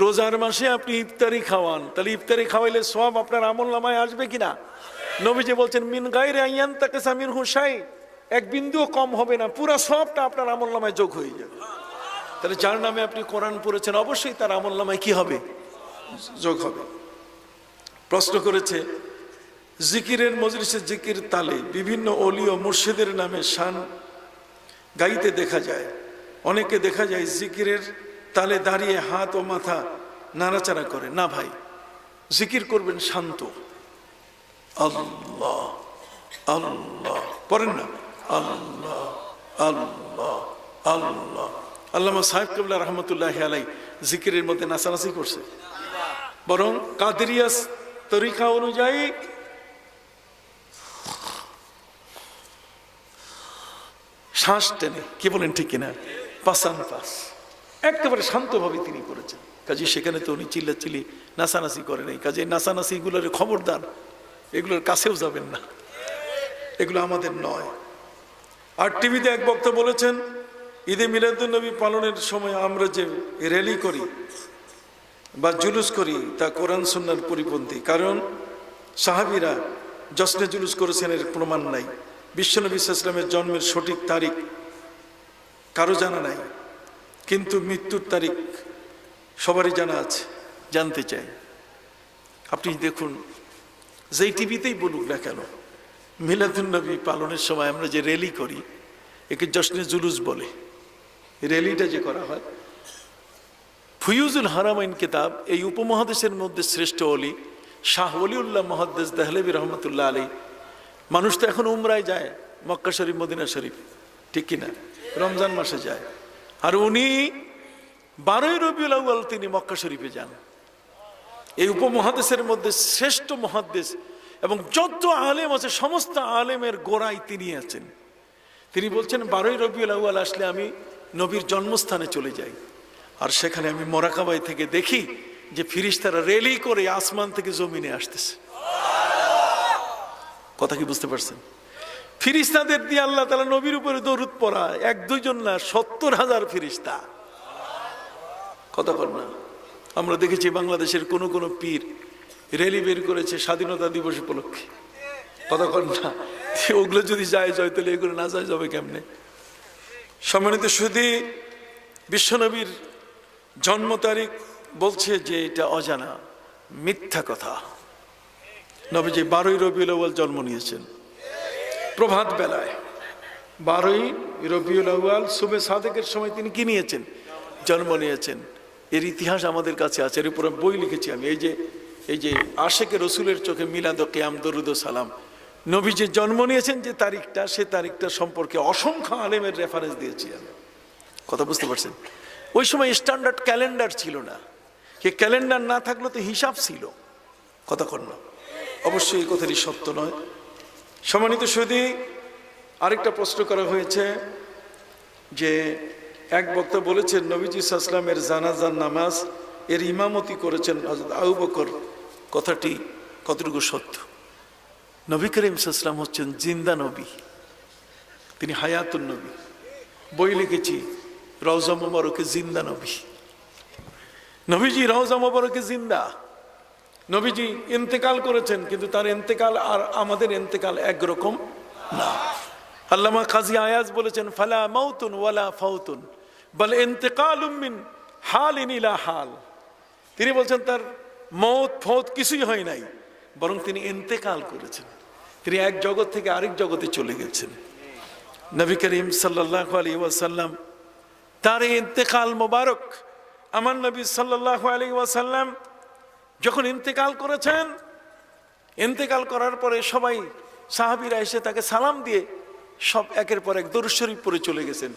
রোজার মাসে আপনি ইফতারি খাওয়ান তাহলে ইফতারি খাওয়াইলে সওয়াব আপনার আমল নামায় আসবে কিনা? নবীজি বলছেন মিন গায়রি আইয়ানতাকিসা মিনহু শাই, এক বিন্দুও কম হবে না, পুরো সওয়াবটা আপনার আমল নামায় যোগ হয়ে যাবে। তাহলে যার নামে আপনি কোরআন পড়েছেন অবশ্যই তার আমল নামায় কি হবে? যোগ হবে। প্রশ্ন করেছে, জিকিরের মজলিসে জিকির তালে বিভিন্ন অলি ও মুর্শিদের নামে শান গাইতে দেখা যায়। অনেকে দেখা যায় জিকিরের তালে দাঁড়িয়ে হাত ও মাথা নাড়াচাড়া করে। না ভাই, জিকির করবেন শান্ত, আল্লাহ আল্লাহ পড়েন না, আল্লাহ আল্লাহ আল্লাহ। আল্লামা সাহেব কিবলা রহমতুল্লাহ আলাই জিকিরের মধ্যে নাচানাচি করছে, বরং কাদেরিয়া তরিকা অনুযায়ী শ্বাস টেনে, কি বলেন ঠিক কিনা, পাসান পাস একেবারে শান্তভাবে তিনি করেছেন। কাজে সেখানে তো উনি চিল্লাচিল্লি নাচানাচি করে নাই। কাজে নাচানাচি এগুলোর খবরদার, এগুলোর কাছেও যাবেন না, এগুলো আমাদের নয়। আর টিভিতে এক বক্তা বলেছেন, ঈদে মিলাদুন্নবী পালনের সময় আমরা যে র্যালি করি বা জুলুস করি তা কোরআন সুন্নাহর পরিপন্থী। কারণ সাহাবীরা জশ্নে জুলুস করেছেন এর প্রমাণ নাই। বিশ্বনবী সাল্লাল্লাহু আলাইহি ওয়াসাল্লামের জন্মের সঠিক তারিখ কারো জানা নাই, কিন্তু মৃত্যুর তারিখ সবারই জানা আছে। জানতে চাই, আপনি দেখুন, যেই টিভিতেই বলুক না কেন, মিলাদুন্নবী পালনের সময় আমরা যে র্যালি করি একে জশ্নে জুলুস বলে। র্যালিটা যে করা হয়, ফুয়ুজুল হারামাইন কিতাব, এই উপমহাদেশের মধ্যে শ্রেষ্ঠ অলি শাহ ওলিউল্লাহ মুহাদ্দিস দেহলেভী রহমতুল্লাহ আলী। মানুষ তো এখন উমরায় যায়, মক্কা শরীফ মদিনা শরীফ, ঠিক কিনা, রমজান মাসে যায়। আর উনি 12ই রবিউল আউয়াল তিনি মক্কা শরীফে যান। এই উপমহাদেশের মধ্যে শ্রেষ্ঠ মুহাদ্দিস এবং যত আলেম আছে সমস্ত আলেমের গোড়ায় তিনি আছেন। তিনি বলছেন, 12ই রবিউল আউয়াল আসলে আমি নবীর জন্মস্থানে চলে যাই, আর সেখানে আমি মোরাকাবায় থেকে দেখি যে ফিরিস্তারা রেলি করে আসমান থেকে জমিনে আসতেছে। কথা কি বুঝতে পারছেন? ফিরিস্তাদের দিয়ে আল্লাহ তাআলা নবীর উপরে দরুদ পড়া, 1-2 জন না, 70,000 ফিরিস্তা। কথা বল না। আমরা দেখেছি বাংলাদেশের কোন কোন পীর রেলি বের করেছে স্বাধীনতা দিবস উপলক্ষে। কথা বল না। ওগুলো যদি যায় তাহলে এগুলো না যায় যাবে কেমনে? সম্মানিত সুধী, বিশ্বনবীর জন্ম তারিখ বলছে যে এটা অজানা, মিথ্যা কথা। নবীজি 12ই রবিউল আউয়াল জন্ম নিয়েছেন প্রভাত বেলায়। 12ই রবিউল আউয়াল সুবে সাদেকের সময় তিনি কি নিয়েছেন? জন্ম নিয়েছেন। এর ইতিহাস আমাদের কাছে আছে, এর উপরে বই লিখেছি আমি। এই যে আশেকে রসুলের চোখে মিলাদ ও কিয়াম দরুদ ও সালাম, নবী যে জন্ম নিয়েছেন যে তারিখটা, সে তারিখটা সম্পর্কে অসংখ্য আলেমের রেফারেন্স দিয়েছি আমি। কথা বুঝতে পারছেন? ওই সময় স্ট্যান্ডার্ড ক্যালেন্ডার ছিল না, যে ক্যালেন্ডার না থাকলে তো হিসাব ছিল। কথা কন না, অবশ্যই এই কথাটি সত্য নয়। সম্মানিত সুধী, আরেকটা প্রশ্ন করা হয়েছে যে এক বক্তা বলেছেন নবীজি সাল্লাল্লাহু আলাইহি ওয়াসাল্লামের জানাজার নামাজ এর ইমামতি করেছেন হযরত আবু বকর। কথাটি কতটুকু সত্য? নবী করিম সাল্লাল্লাহু আলাইহি ওয়াসাল্লাম হচ্ছেন জিন্দা নবী, তিনি হায়াতুন নবী। বই লিখেছি রওজা মুবারকে জিন্দা নবী। নবীজি রওজা মুবারকে জিন্দা। নবীজি ইন্তেকাল করেছেন, কিন্তু তার ইন্তেকাল আর আমাদের ইন্তেকাল একরকম না। আল্লামা কাজী আয়াজ বলেছেন, ফালা মাউতুন ওয়ালা ফাউতুন বাল ইন্তেকালুম মিন হালিন ইলা হাল। তিনি বলছেন তার মৌত ফৌত কিছুই হয় নাই, বরং তিনি ইন্তেকাল করেছেন। তিনি এক জগৎ থেকে আরেক জগতে চলে গেছেন। নবী করিম সাল্লাল্লাহু আলাইহি ওয়াসাল্লাম তার ইন্তেকাল মোবারক, আমার নবী সাল্লাল্লাহু আলাইহি ওয়াসাল্লাম যখন ইন্তেকাল করেছেন, ইন্তেকাল করার পরে সবাই সাহাবীরা এসে তাকে সালাম দিয়ে সব একের পর এক দরুদ শরীফ পড়ে চলে গেছেন।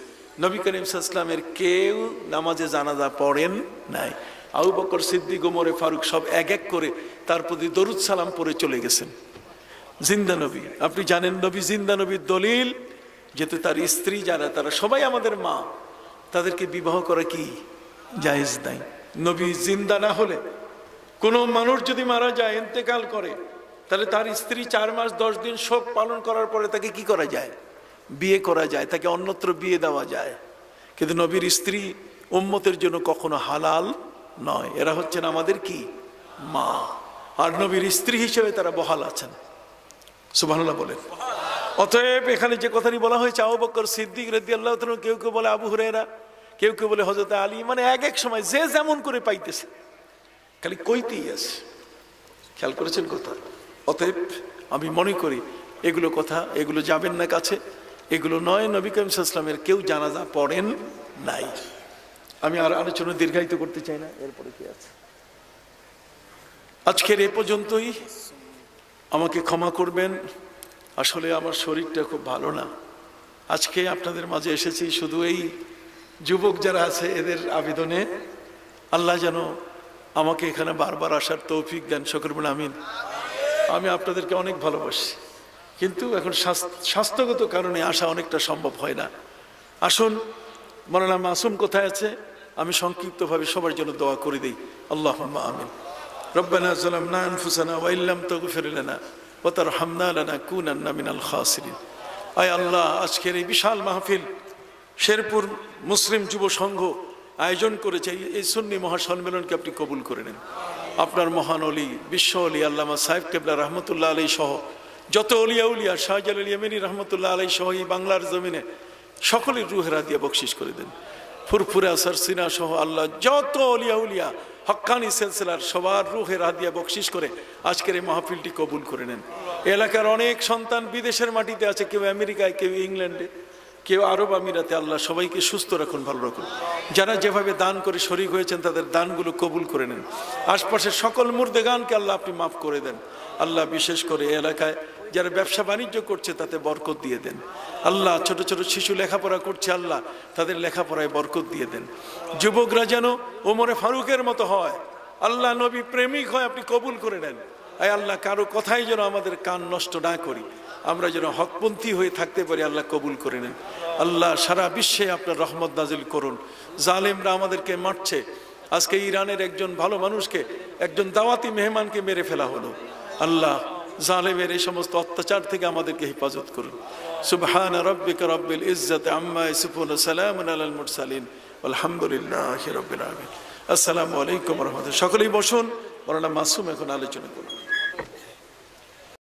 নবী করিম সাল্লাল্লাহু আলাইহি ওয়াসাল্লামের কেউ নামাজে জানাজা পড়েন নাই। আবু বকর, সিদ্দিক, ওমর ফারুক সব এক এক করে তার প্রতি দরুদ সালাম পড়ে চলে গেছেন। জিন্দা নবী। আপনি জানেন নবী জিন্দা নবীর দলিল যেহেতু তার স্ত্রী যারা, তারা সবাই আমাদের মা, তাদেরকে বিবাহ করা কি জায়েজ নাই। নবী জিন্দা না হলে, কোনো মানুষ যদি মারা যায়, ইন্তেকাল করে, তাহলে তার স্ত্রী 4 মাস 10 দিন শোক পালন করার পরে তাকে কি করা যায়? বিয়ে করা যায়, তাকে অন্যত্র বিয়ে দেওয়া যায়। কিন্তু নবীর স্ত্রী উম্মতের জন্য কখনো হালাল নয়। এরা হচ্ছেন আমাদের কি মা, আর নবীর স্ত্রী হিসেবে তারা বহাল আছেন। সুবহানাল্লাহ বলেন। অতএব এখানে যে কথাটি বলা হয়েছে আবু বকর সিদ্দিক রাদিয়াল্লাহু তাআলা, কেউ কেউ বলে আবু হুরায়রা, কেউ কেউ বলে হযরত আলী, মানে এক এক সময় যে যেমন করে পাইতেছে খালি কইতেই আছে। খেয়াল করেছেন কথা? অতএব আমি মনে করি এগুলো কথা, এগুলো যাবেন না কাছে, এগুলো নয়। নবী করিম সাল্লাল্লাহু আলাইহি ওয়াসাল্লামের কেউ জানাজা পড়েন নাই। আমি আর আলোচনা দীর্ঘায়িত করতে চাই না। এরপরে কি আছে? আজকের এ পর্যন্তই। আমাকে ক্ষমা করবেন, আসলে আমার শরীরটা খুব ভালো না। আজকে আপনাদের মাঝে এসেছি শুধু এই যুবক যারা আছে এদের আবেদনে। আল্লাহ যেন আমাকে এখানে বারবার আসার তৌফিক দেন, সকলে বলেন আমিন। আমি আপনাদেরকে অনেক ভালোবাসি, কিন্তু এখন স্বাস্থ্যগত কারণে আসা অনেকটা সম্ভব হয় না। আসুন, মাওলানা মাসুম কোথায় আছে? আমি সংক্ষিপ্তভাবে সবার জন্য দোয়া করে দিই। আল্লাহুম্মা আমিন। রব্বানা যালামনা আনফুসানা ওয়া ইল্লাম তাগফির লানা ওয়া তারহামনা লানাকুনান্না মিনাল খাসিরিন। আয় আল্লাহ, আজকের এই বিশাল মাহফিল শেরপুর মুসলিম যুব সংঘ আয়োজন করেছে, এই সুন্নি মহাসম্মেলনকে আপনি কবুল করে নেন। আপনার মহান অলি, বিশ্ব অলি আল্লামা সাহেব কেবলা রহমতুল্লাহ আলাইহি সহ যত অলিয়া উলিয়া, শাহজালাল ইয়ামানী রহমতুল্লাহ আলাইহি সহ এই বাংলার জমিনে সকলের রুহেরা দিয়ে বকশিস করে দেন। ফুরফুরা সরসিনা সহ আল্লাহ যত অলিয়া উলিয়া হক্কানি সিলসিলার সবার রুহের হাদিয়া বকশিস করে আজকের এই মাহফিলটি কবুল করে নেন। এলাকার অনেক সন্তান বিদেশের মাটিতে আছে, কেউ আমেরিকায়, কেউ ইংল্যান্ডে, কেউ আরব আমিরাতে। আল্লাহ সবাইকে সুস্থ রাখুন, ভালো রাখুন। যারা যেভাবে দান করে শরীক হয়েছেন তাদের দানগুলো কবুল করে নেন। আশপাশের সকল মুর্দেগানকে আল্লাহ আপনি মাফ করে দেন। আল্লাহ বিশেষ করে এই এলাকায় যারা ব্যবসা বাণিজ্য করছে তাতে বরকত দিয়ে দেন। আল্লাহ ছোট ছোট শিশু লেখাপড়া করছে, আল্লাহ তাদের লেখাপড়ায় বরকত দিয়ে দেন। যুবকরা যেন ওমরে ফারুকের মতো হয়, আল্লাহ নবী প্রেমিক হয়, আপনি কবুল করে নেন। আয় আল্লাহ, কারো কথাই যেন আমাদের কান নষ্ট না করি, আমরা যেন হকপন্থী হয়ে থাকতে পারি, আল্লাহ কবুল করে নেন। আল্লাহ সারা বিশ্বে আপনার রহমত নাজিল করুন। জালেমরা আমাদেরকে মারছে। আজকে ইরানের একজন ভালো মানুষকে, একজন দাওয়াতি মেহমানকে মেরে ফেলা হলো। আল্লাহ জালেমের এই সমস্ত অত্যাচার থেকে আমাদেরকে হেফাজত করুন। সুবহানা রাব্বিকা রাব্বিল ইজ্জাতি আম্মা ইয়াসিফুন ওয়া সালামুন আলাল মুরসালিন আলহামদুলিল্লাহি রাব্বিল আলামিন। আসসালামু আলাইকুম ওয়া রাহমাতুল্লাহ। সকলেই বসুন, মাওলানা মাসুম এখন আলোচনা করুন।